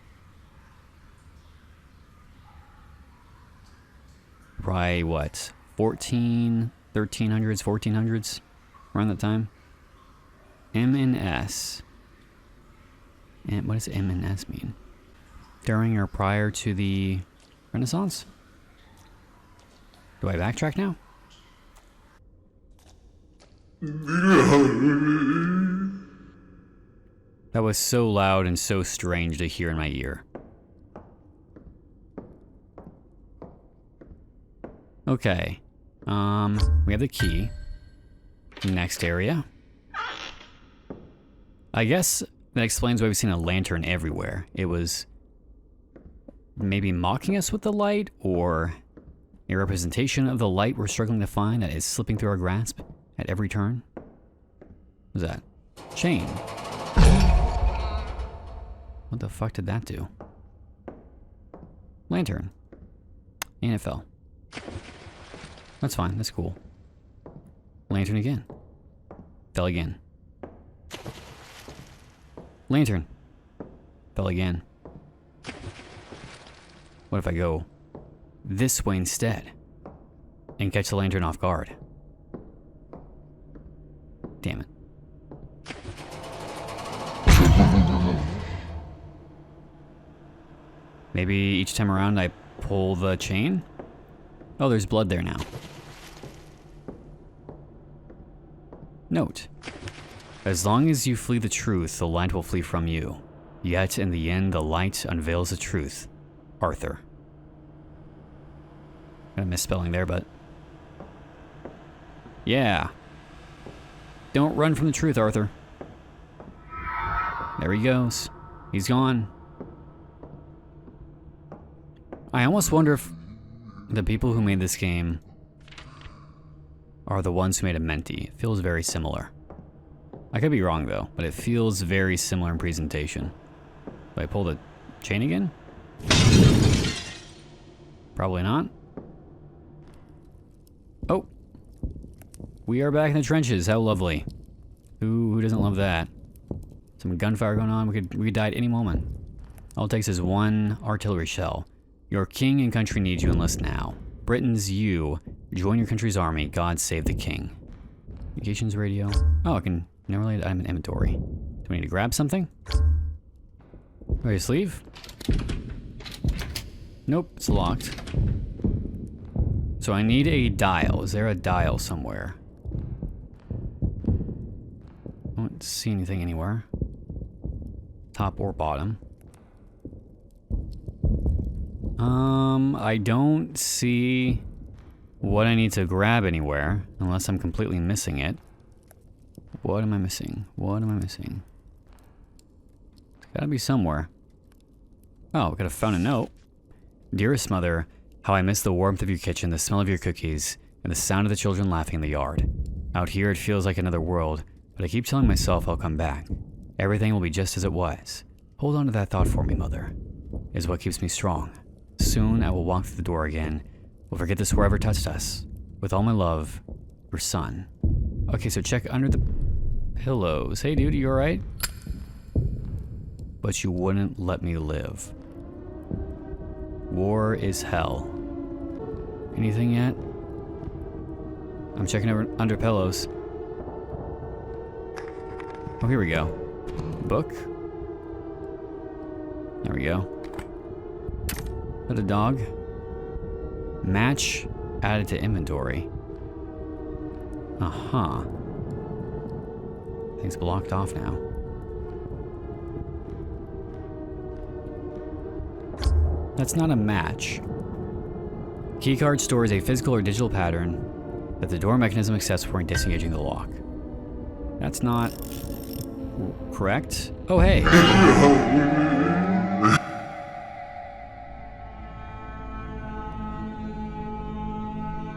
Probably what? 1300s, 1400s? Around that time? M and S. And what does M and S mean? During or prior to the Renaissance? Do I backtrack now? That was so loud and so strange to hear in my ear. Okay. We have the key. Next area. I guess that explains why we've seen a lantern everywhere. It was maybe mocking us with the light, or a representation of the light we're struggling to find that is slipping through our grasp at every turn. What's that? Chain. What the fuck did that do? Lantern. And it fell. That's fine, that's cool. Lantern again. Fell again. Lantern. Fell again. What if I go this way instead? And catch the lantern off guard? Damn it. Maybe each time around I pull the chain? Oh, there's blood there now. Note. As long as you flee the truth, the light will flee from you. Yet in the end, the light unveils the truth. Arthur. Got a misspelling there, but... yeah. Don't run from the truth, Arthur. There he goes. He's gone. I almost wonder if the people who made this game are the ones who made a Menti. It feels very similar. I could be wrong though, but it feels very similar in presentation. Do I pull the chain again? Probably not. Oh! We are back in the trenches, how lovely. Who doesn't love that? Some gunfire going on, we could die at any moment. All it takes is one artillery shell. Your king and country need you, enlist now. Britons, you, join your country's army. God save the king. Communications radio. Oh, I can never relate item in inventory. Do we need to grab something? Ready to sleeve? Nope, it's locked. So I need a dial. Is there a dial somewhere? I don't see anything anywhere. Top or bottom. I don't see what I need to grab anywhere, unless I'm completely missing it. What am I missing? What am I missing? It's gotta be somewhere. Oh, I found a note. Dearest mother, how I miss the warmth of your kitchen, the smell of your cookies, and the sound of the children laughing in the yard. Out here it feels like another world, but I keep telling myself I'll come back. Everything will be just as it was. Hold on to that thought for me, mother. It is what keeps me strong. Soon I will walk through the door again. We'll forget this whoever touched us. With all my love, your son. Okay, so check under the pillows. Hey dude, you alright? But you wouldn't let me live. War is hell. Anything yet? I'm checking under pillows. Oh, here we go. Book. There we go. Is that a dog? Match added to inventory. Uh-huh. Things blocked off now. That's not a match. Keycard stores a physical or digital pattern that the door mechanism accepts before disengaging the lock. That's not correct. Oh, hey.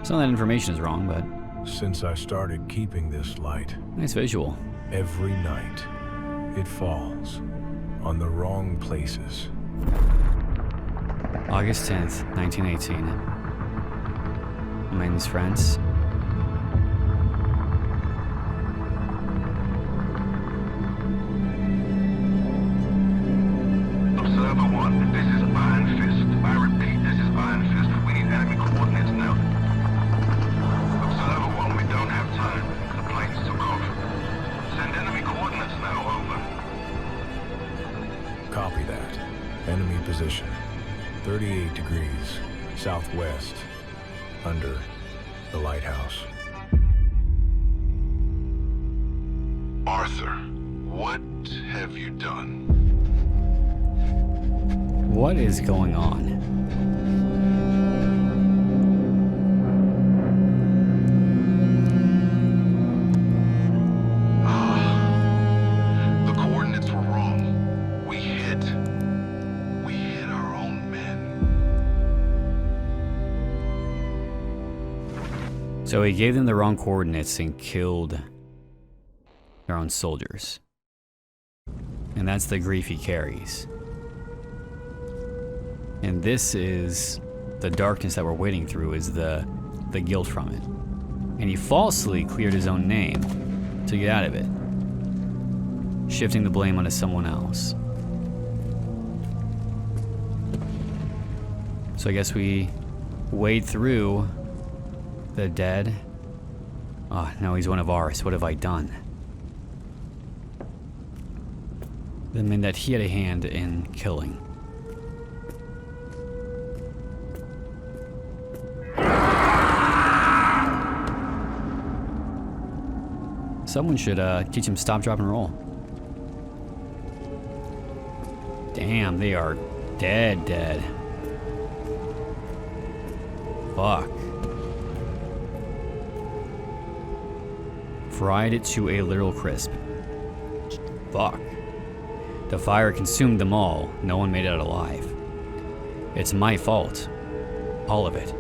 Some of that information is wrong, but... Since I started keeping this light, nice visual. every night it falls on the wrong places. August 10th, 1918. Among his friends. Observer 1, this is Iron Fist. I repeat, this is Iron Fist. We need enemy coordinates now. Observer 1, we don't have time. The planes took off. Send enemy coordinates now, over. Copy that. Enemy position. 38 degrees southwest, under the lighthouse. Arthur, what have you done? What is going on? The coordinates were wrong. We hit our own men. So he gave them the wrong coordinates and killed their own soldiers. And that's the grief he carries. And this is the darkness that we're wading through, is the guilt from it. And he falsely cleared his own name to get out of it, shifting the blame onto someone else. So I guess we wade through the dead. Oh, no, he's one of ours. What have I done? The men that he had a hand in killing. Someone should teach him stop, drop, and roll. Damn, they are dead. Fuck. Fried it to a literal crisp. Fuck. The fire consumed them all. No one made it out alive. It's my fault. All of it.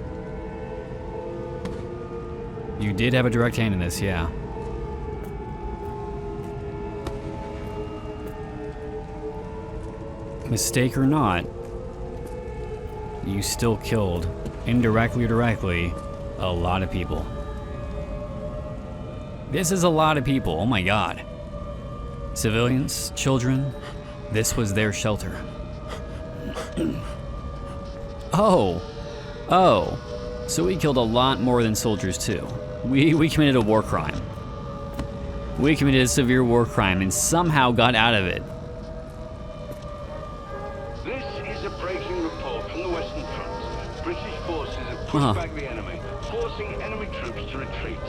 You did have a direct hand in this, yeah. Mistake or not, you still killed, indirectly or directly, a lot of people. This is a lot of people, oh my god. Civilians, children, this was their shelter. Oh. Oh. So we killed a lot more than soldiers too. We committed a war crime. We committed a severe war crime and somehow got out of it. This is a breaking report from the Western Front. British forces have pushed back the enemy, forcing enemy troops to retreat.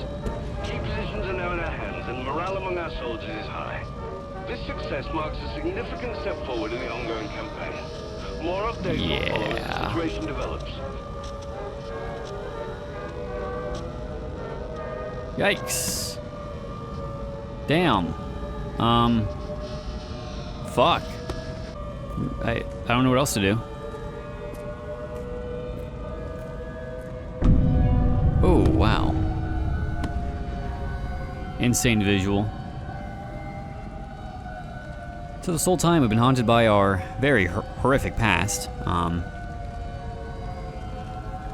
Key positions are now in our hands, and morale among our soldiers is high. This success marks a significant step forward in the ongoing campaign. More updates will follow as the situation develops. Yikes. Damn. Fuck. I don't know what else to do. Oh, wow. Insane visual. So this whole time we've been haunted by our very horrific past.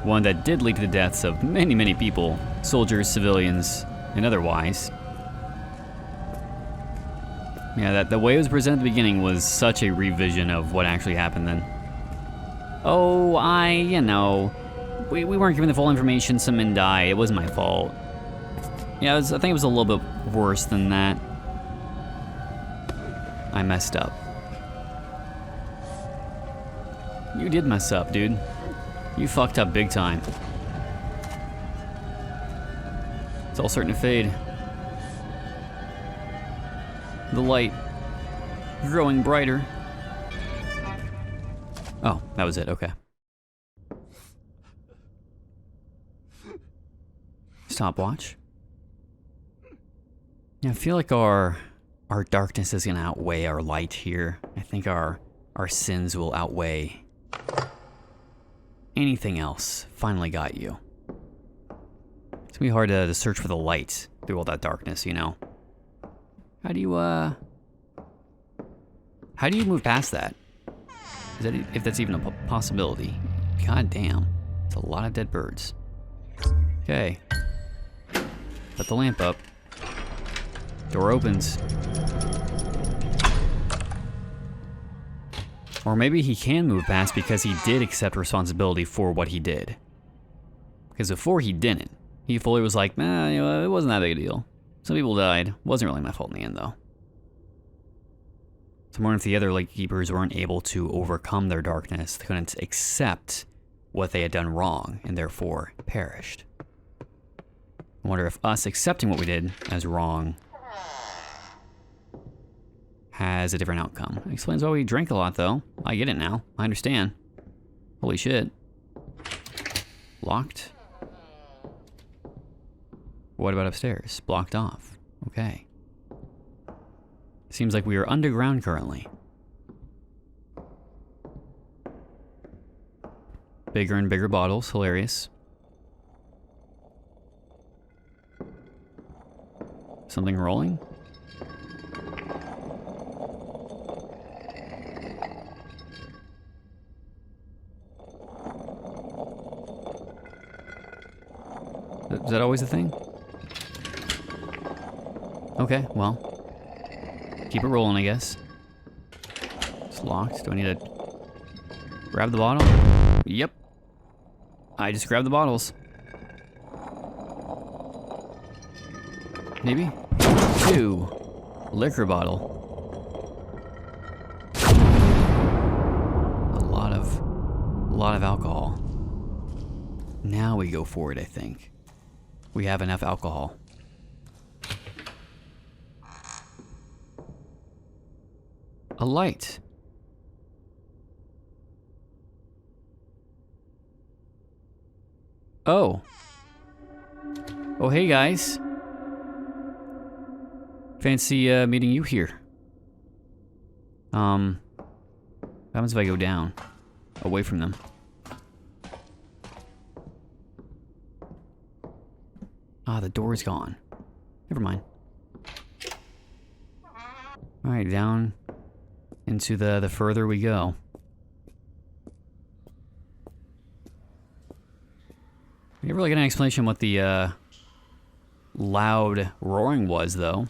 One that did lead to the deaths of many, many people. Soldiers, civilians, and otherwise. Yeah, the way it was presented at the beginning was such a revision of what actually happened then. Oh, you know, we weren't given the full information, some men die, it wasn't my fault. Yeah, I think it was a little bit worse than that. I messed up. You did mess up, dude. You fucked up big time. It's all starting to fade. The light growing brighter. Oh, that was it, okay. Stopwatch. Yeah, I feel like our darkness is gonna outweigh our light here. I think our sins will outweigh anything else. Finally got you. It's gonna be hard to search for the light through all that darkness, you know? How do you move past that? Is that if that's even a possibility? God damn, it's a lot of dead birds. Okay, put the lamp up. Door opens. Or maybe he can move past because he did accept responsibility for what he did. Because before he didn't. He fully was like, nah, you know, it wasn't that big a deal. Some people died. Wasn't really my fault in the end, though. So I'm wondering if the other Lightkeepers weren't able to overcome their darkness. They couldn't accept what they had done wrong, and therefore perished. I wonder if us accepting what we did as wrong has a different outcome. It explains why we drank a lot, though. I get it now. I understand. Holy shit. Locked. What about upstairs? Blocked off. Okay. Seems like we are underground currently. Bigger and bigger bottles. Hilarious. Something rolling? Is that always a thing? Okay, well. Keep it rolling, I guess. It's locked. Do I need to grab the bottle? Yep. I just grabbed the bottles. Maybe? 2. Liquor bottle. A lot of alcohol. Now we go for it, I think. We have enough alcohol. A light. Oh. Oh, hey guys. Fancy meeting you here. What happens if I go down? Away from them. Ah, the door is gone. Never mind. Alright, down into the further we go. We never really get an explanation what the loud roaring was, though.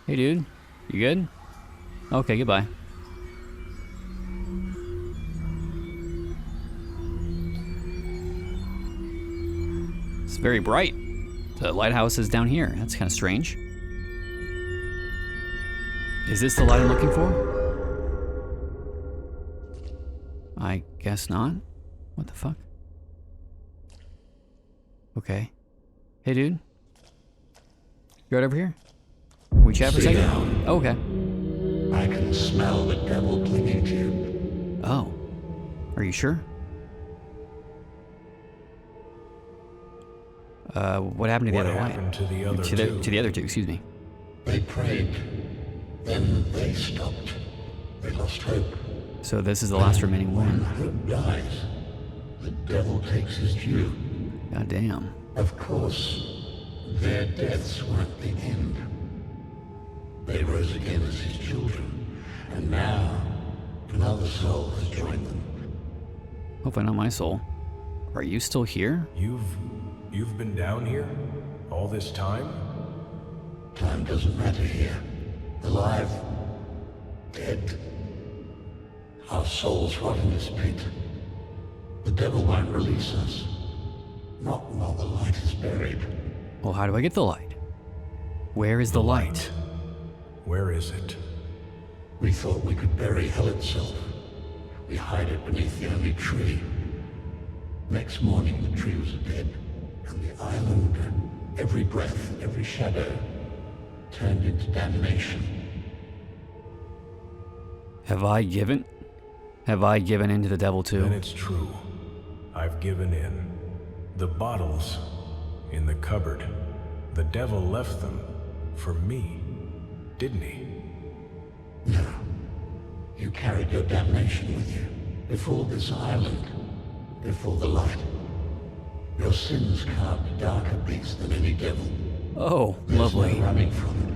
Hey, dude. You good? Okay, goodbye. very bright. The lighthouse is down here. That's kind of strange. Is this the light I'm looking for? I guess not. What the fuck? Okay. Hey, dude. You right over here? We chat for a Sit second? down. Oh, okay. I can smell the devil clinging to you. Oh. Are you sure? What happened to the What other light? happened to the other To two? the other two, excuse me. They prayed. Then they stopped. They lost hope. So this is the last remaining When one. hope dies, the devil takes his due. God damn. Of course, their deaths weren't the end. They rose again as his children, and now another soul has joined them. Hopefully not my soul. Are you still here? You've been down here? All this time? Time doesn't matter here. Alive, dead. Our souls rot in this pit. The devil won't release us. Not while the light is buried. Well, how do I get the light? Where is the light? Where is it? We thought we could bury hell itself. We hide it beneath the only tree. Next morning the tree was dead, and the island, every breath, every shadow, turned into damnation. Have I given in to the devil too? Then it's true. I've given in. The bottles in the cupboard. The devil left them for me, didn't he? No. You carried your damnation with you. Before this island. Before the light. Your sins carved a darker beast than any devil. Oh, There's lovely. no running from it.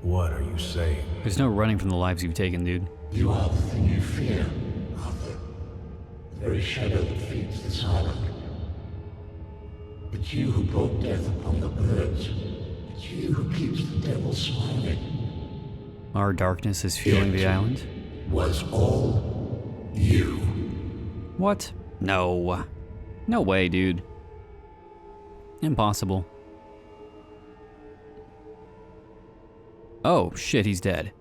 What are you saying? There's no running from the lives you've taken, dude. You are the thing you fear, Arthur. The very shadow that feeds this island. It's you who brought death upon the birds. It's you who keeps the devil smiling. Our darkness is fueling the island. Was all you. What? No. No way, dude. Impossible. Oh, shit, he's dead.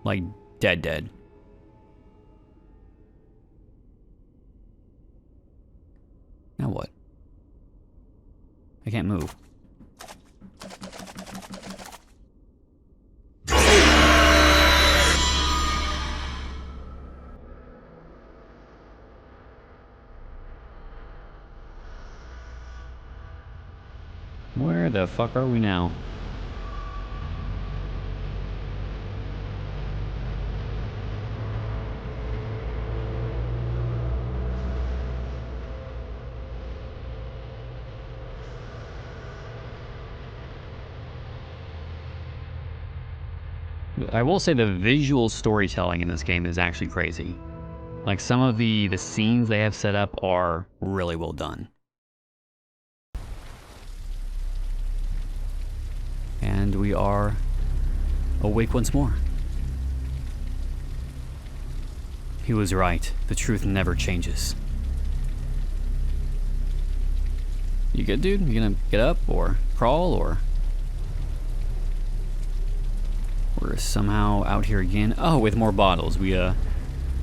Like, dead. Now what? I can't move. Where the fuck are we now? I will say the visual storytelling in this game is actually crazy. Like, some of the scenes they have set up are really well done. And we are awake once more. He was right. The truth never changes. You good, dude? You gonna get up or crawl or... We're somehow out here again. Oh, with more bottles. We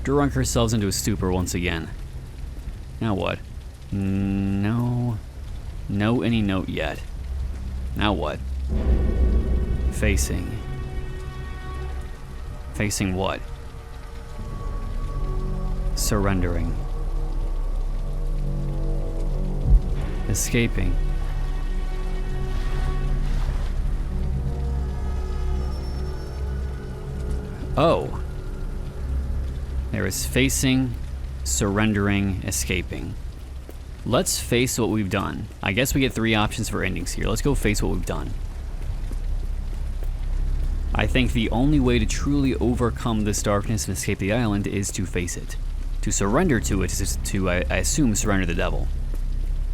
drunk ourselves into a stupor once again. Now what? No any note yet. Now what? Facing what? Surrendering. Escaping. Oh. There is facing, surrendering, escaping. Let's face what we've done. I guess we get 3 options for endings here. Let's go face what we've done. I think the only way to truly overcome this darkness and escape the island is to face it. To surrender to it is to, I assume, surrender the devil.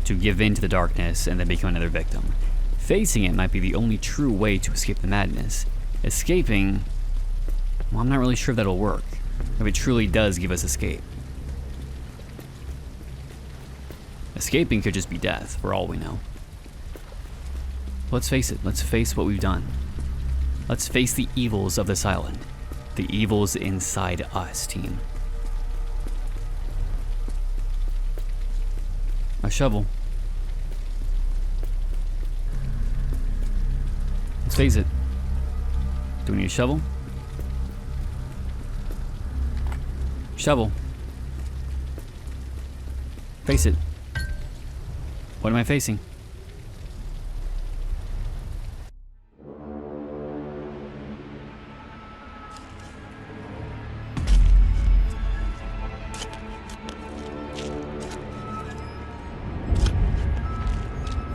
To give in to the darkness and then become another victim. Facing it might be the only true way to escape the madness. Escaping... well, I'm not really sure if that'll work. If it truly does give us escape. Escaping could just be death, for all we know. Let's face it. Let's face what we've done. Let's face the evils of this island. The evils inside us, team. A shovel. Let's face it. Do we need a shovel? Shovel. Face it. What am I facing?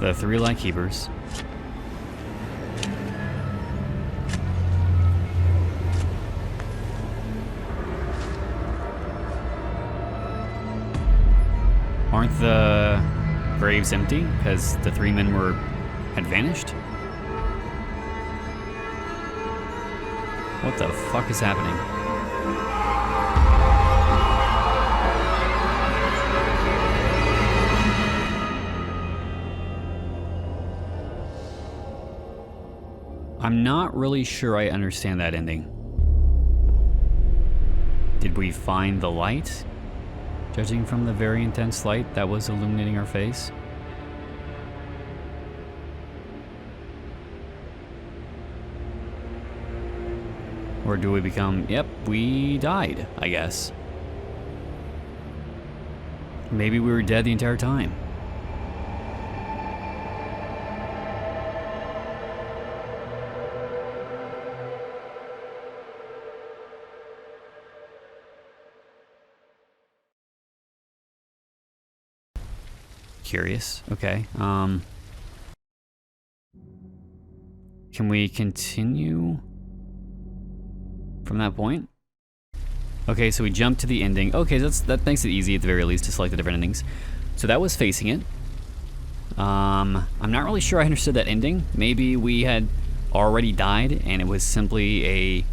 The 3 Lightkeepers. Aren't the graves empty because the 3 men had vanished? What the fuck is happening? I'm not really sure I understand that ending. Did we find the light? Judging from the very intense light that was illuminating our face? Or do we become, yep, we died, I guess. Maybe we were dead the entire time. Curious. Okay. Can we continue from that point? Okay, so we jump to the ending. Okay, that makes it easy at the very least to select the different endings. So that was facing it. I'm not really sure I understood that ending. Maybe we had already died and it was simply a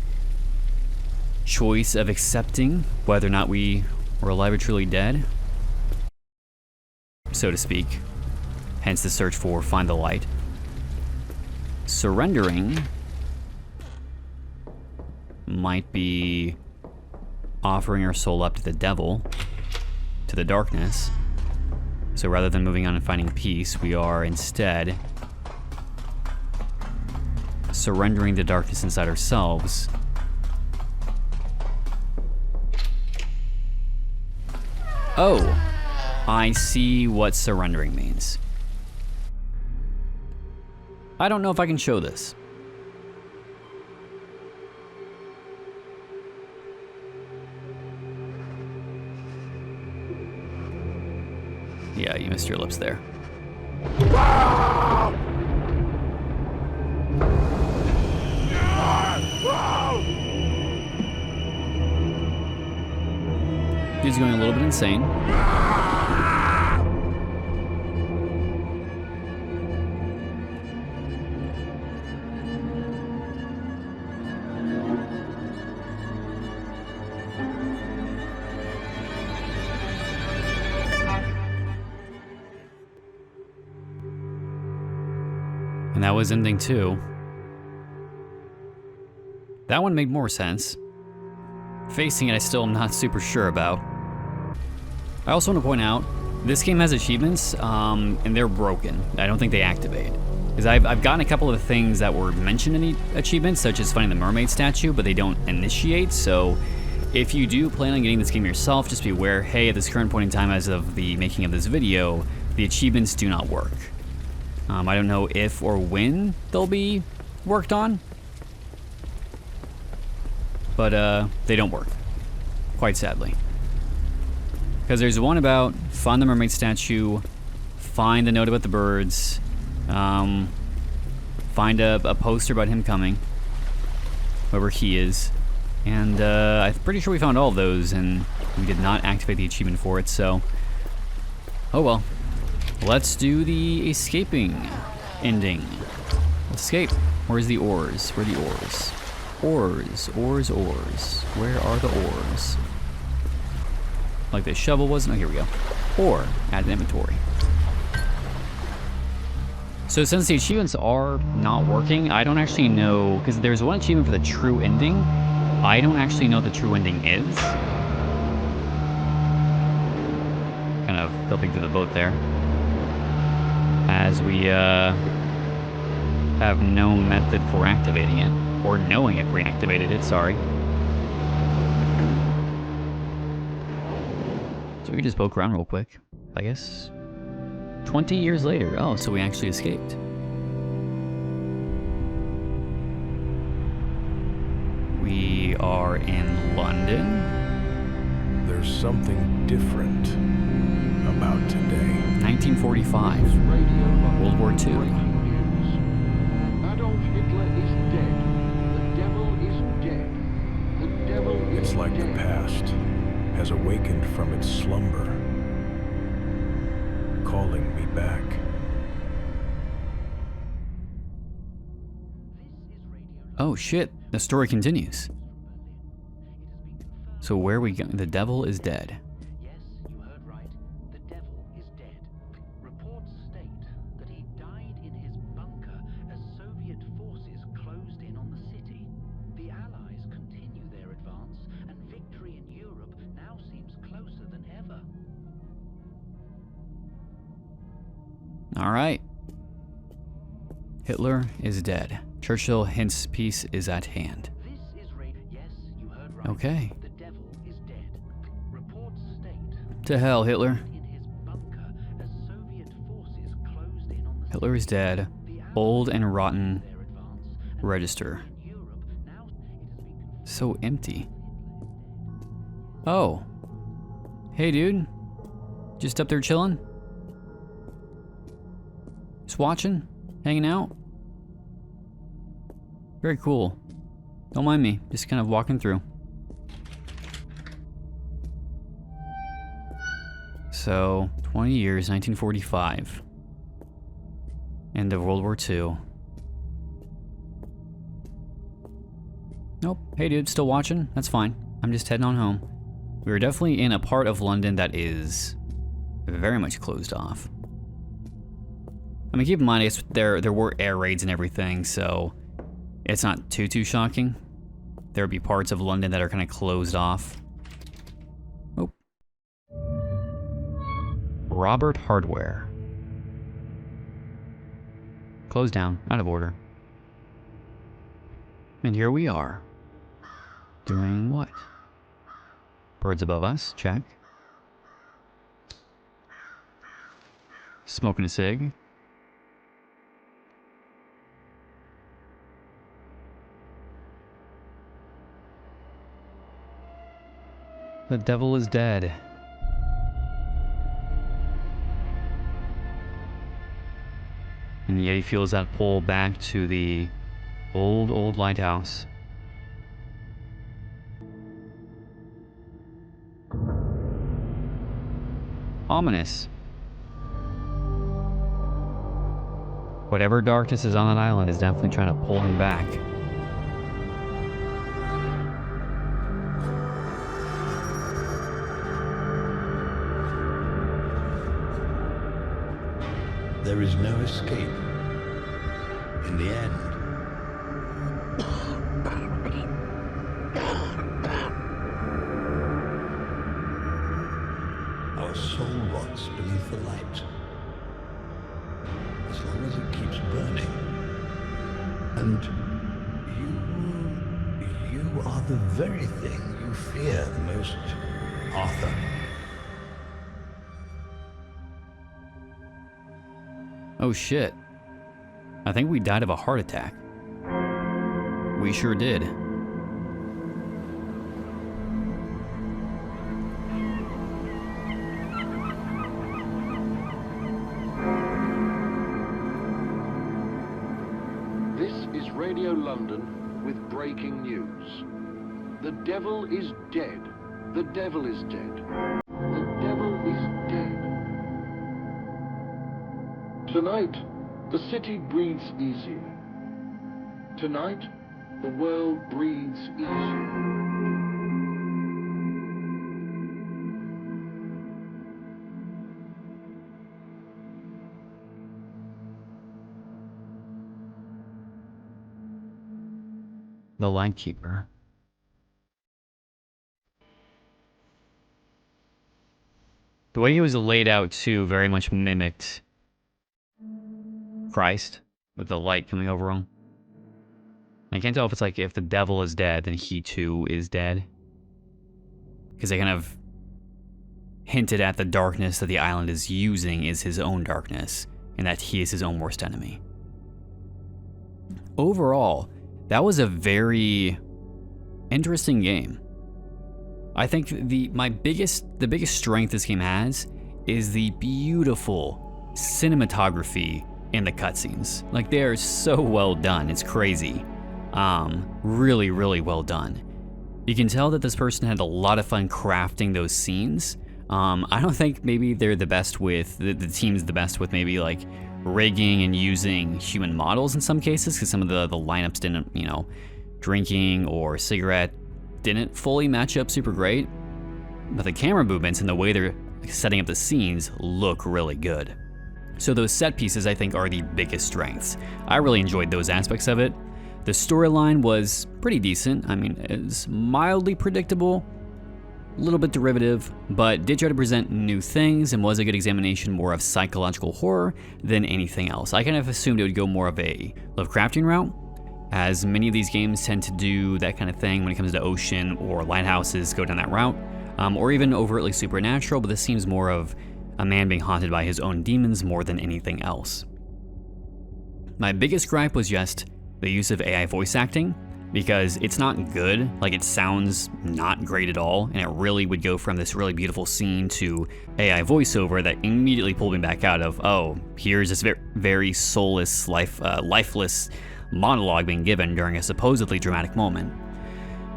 choice of accepting whether or not we were alive or truly dead, so to speak. Hence the search for find the light. Surrendering might be offering our soul up to the devil, to the darkness. So rather than moving on and finding peace, we are instead surrendering the darkness inside ourselves. Oh, I see what surrendering means. I don't know if I can show this. Yeah, you missed your lips there. Dude's going a little bit insane. And that was ending 2. That one made more sense. Facing it, I still am not super sure about. I also want to point out, this game has achievements, and they're broken. I don't think they activate. Because I've gotten a couple of things that were mentioned in the achievements, such as finding the mermaid statue, but they don't initiate, so if you do plan on getting this game yourself, just be aware, hey, at this current point in time as of the making of this video, the achievements do not work. I don't know if or when they'll be worked on, but they don't work, quite sadly. Because there's one about find the mermaid statue, find the note about the birds, find a poster about him coming, whoever he is, and I'm pretty sure we found all of those and we did not activate the achievement for it, so oh well. Let's do the escaping ending. Let's escape. Where's the oars? Where are the oars? Oars, oars, oars. Where are the oars? Like the shovel wasn't? Oh, here we go. Or, add an inventory. So since the achievements are not working, I don't actually know, because there's one achievement for the true ending. I don't actually know what the true ending is. Kind of flipping through the boat there. As we have no method for activating it, or knowing if we activated it, sorry. So we can just poke around real quick, I guess. 20 years later. Oh, so we actually escaped. We are in London. There's something different about today. 1945. World War II. Adolf Hitler is dead. The devil is dead. The devil is It's like the dead. past has awakened from its slumber, calling me back. Oh shit, the story continues. So where are we going? The devil is dead. Yes, you heard right. The devil is dead. Reports state that he died in his bunker as Soviet forces closed in on the city. The Allies continue their advance, and victory in Europe now seems closer than ever. All right. Hitler is dead. Churchill hints peace is at hand. This is yes, you heard right. Okay. The devil is dead. Reports state To hell, Hitler. in his bunker as Soviet forces closed in on the Hitler is dead. Old and rotten. their advance, and Register. in Europe now it has been confirmed. So empty. Oh. Hey, dude. Just up there chilling? Just watching? Hanging out? Very cool. Don't mind me. Just kind of walking through. So, 20 years, 1945. End of World War II. Nope. Hey dude, still watching? That's fine. I'm just heading on home. We were definitely in a part of London that is very much closed off. I mean, keep in mind, there were air raids and everything, so it's not too shocking. There would be parts of London that are kind of closed off. Oh. Robert Hardware. Closed down, out of order. And here we are. Doing what? Birds above us, check. Smoking a cig. The devil is dead. And yet he feels that pull back to the old lighthouse. Ominous. Whatever darkness is on that island is definitely trying to pull him back. There is no escape. In the end, our soul rots beneath the light. As long as it keeps burning. And you are the very thing you fear the most, Arthur. Oh shit. I think we died of a heart attack. We sure did. This is Radio London with breaking news. The devil is dead. The devil is dead. The devil is dead. Tonight, the city breathes easy. Tonight, the world breathes easy. The Lightkeeper. The way he was laid out, too, very much mimicked Christ, with the light coming over him. I can't tell if it's like, if the devil is dead, then he too is dead. Because they kind of hinted at the darkness that the island is using is his own darkness, and that he is his own worst enemy. Overall, that was a very interesting game. I think the biggest strength this game has is the beautiful cinematography in the cutscenes. Like, they are so well done, it's crazy. Really, really well done. You can tell that this person had a lot of fun crafting those scenes. I don't think maybe they're the best with, the team's the best with maybe like rigging and using human models in some cases, because some of the lineups didn't, you know, drinking or cigarette didn't fully match up super great. But the camera movements and the way they're setting up the scenes look really good. So those set pieces, I think, are the biggest strengths. I really enjoyed those aspects of it. The storyline was pretty decent. I mean, it's mildly predictable, a little bit derivative, but did try to present new things and was a good examination more of psychological horror than anything else. I kind of assumed it would go more of a Lovecraftian route, as many of these games tend to do that kind of thing when it comes to ocean or lighthouses, go down that route, or even overtly supernatural, but this seems more of a man being haunted by his own demons more than anything else. My biggest gripe was just the use of AI voice acting, because it's not good. Like, it sounds not great at all, and it really would go from this really beautiful scene to AI voiceover that immediately pulled me back out of, oh, here's this very soulless, lifeless monologue being given during a supposedly dramatic moment.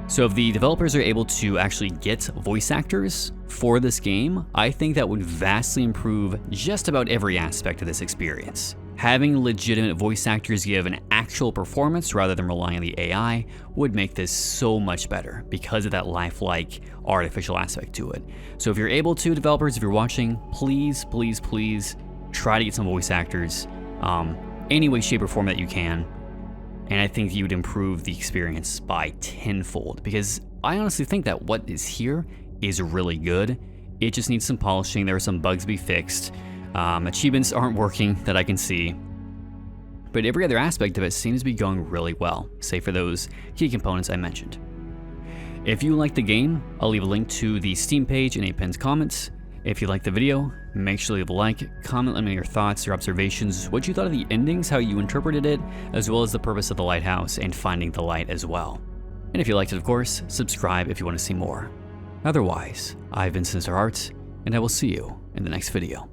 So if the developers are able to actually get voice actors for this game, I think that would vastly improve just about every aspect of this experience. Having legitimate voice actors give an actual performance rather than relying on the AI would make this so much better because of that lifelike artificial aspect to it. So if you're able to, developers, if you're watching, please, please, please try to get some voice actors any way, shape, or form that you can. And I think you would improve the experience by tenfold, because I honestly think that what is here is really good. It just needs some polishing. There are some bugs to be fixed. Achievements aren't working that I can see, but every other aspect of it seems to be going really well, save for those key components I mentioned. If you like the game, I'll leave a link to the Steam page in a pinned comment. If you liked the video, make sure to leave a like, comment, let me know your thoughts, your observations, what you thought of the endings, how you interpreted it, as well as the purpose of the lighthouse and finding the light as well. And if you liked it, of course, subscribe if you want to see more. Otherwise, I've been SinisterHeart, and I will see you in the next video.